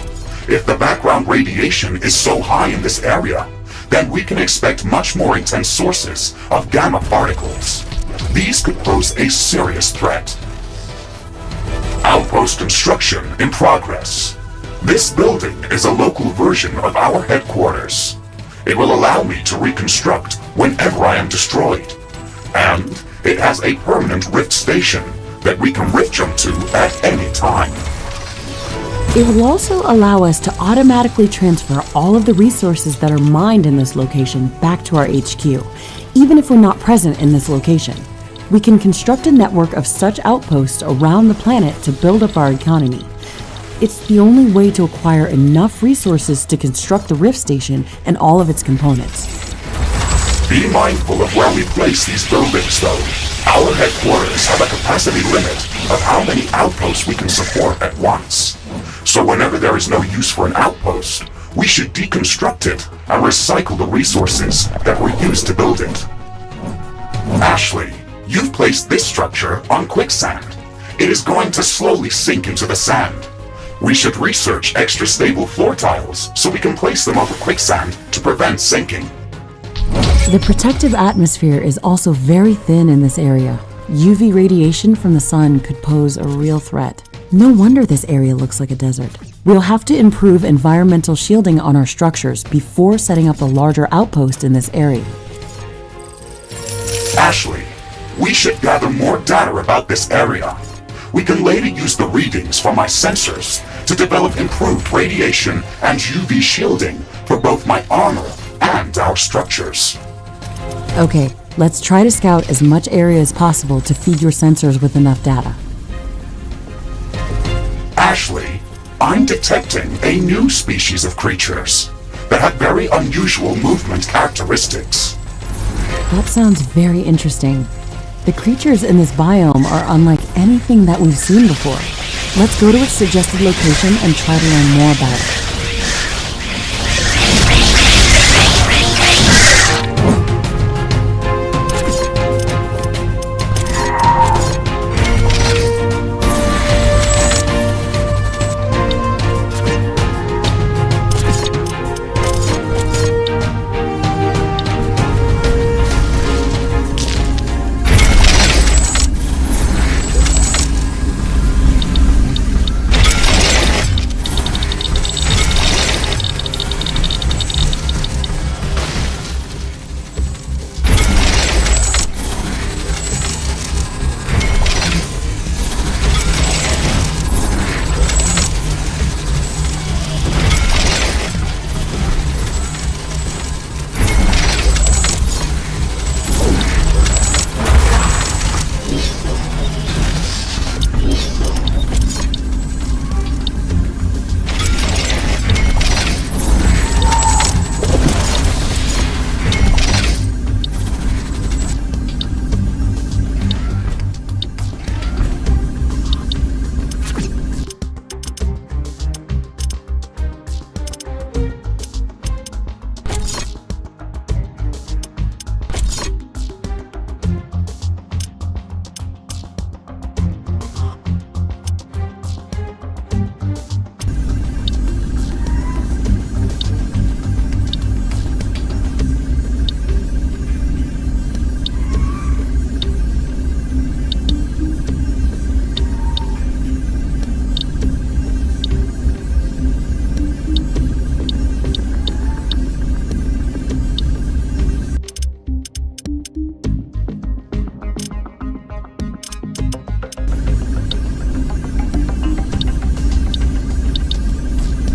if the background radiation is so high in this area, then we can expect much more intense sources of gamma particles. These could pose a serious threat. Outpost construction in progress. This building is a local version of our headquarters. It will allow me to reconstruct whenever I am destroyed. And it has a permanent rift station that we can rift jump to at any time. It will also allow us to automatically transfer all of the resources that are mined in this location back to our HQ, even if we're not present in this location. We can construct a network of such outposts around the planet to build up our economy. It's the only way to acquire enough resources to construct the Rift Station and all of its components. Be mindful of where we place these buildings, though. Our headquarters have a capacity limit of how many outposts we can support at once. So whenever there is no use for an outpost, we should deconstruct it and recycle the resources that were used to build it. Ashley, you've placed this structure on quicksand. It is going to slowly sink into the sand. We should research extra stable floor tiles so we can place them over quicksand to prevent sinking. The protective atmosphere is also very thin in this area. UV radiation from the sun could pose a real threat. No wonder this area looks like a desert. We'll have to improve environmental shielding on our structures before setting up a larger outpost in this area. Ashley, we should gather more data about this area. We can later use the readings from my sensors to develop improved radiation and UV shielding for both my armor and our structures. Okay, let's try to scout as much area as possible to feed your sensors with enough data. Ashley, I'm detecting a new species of creatures that have very unusual movement characteristics. That sounds very interesting. The creatures in this biome are unlike anything that we've seen before. Let's go to its suggested location and try to learn more about it.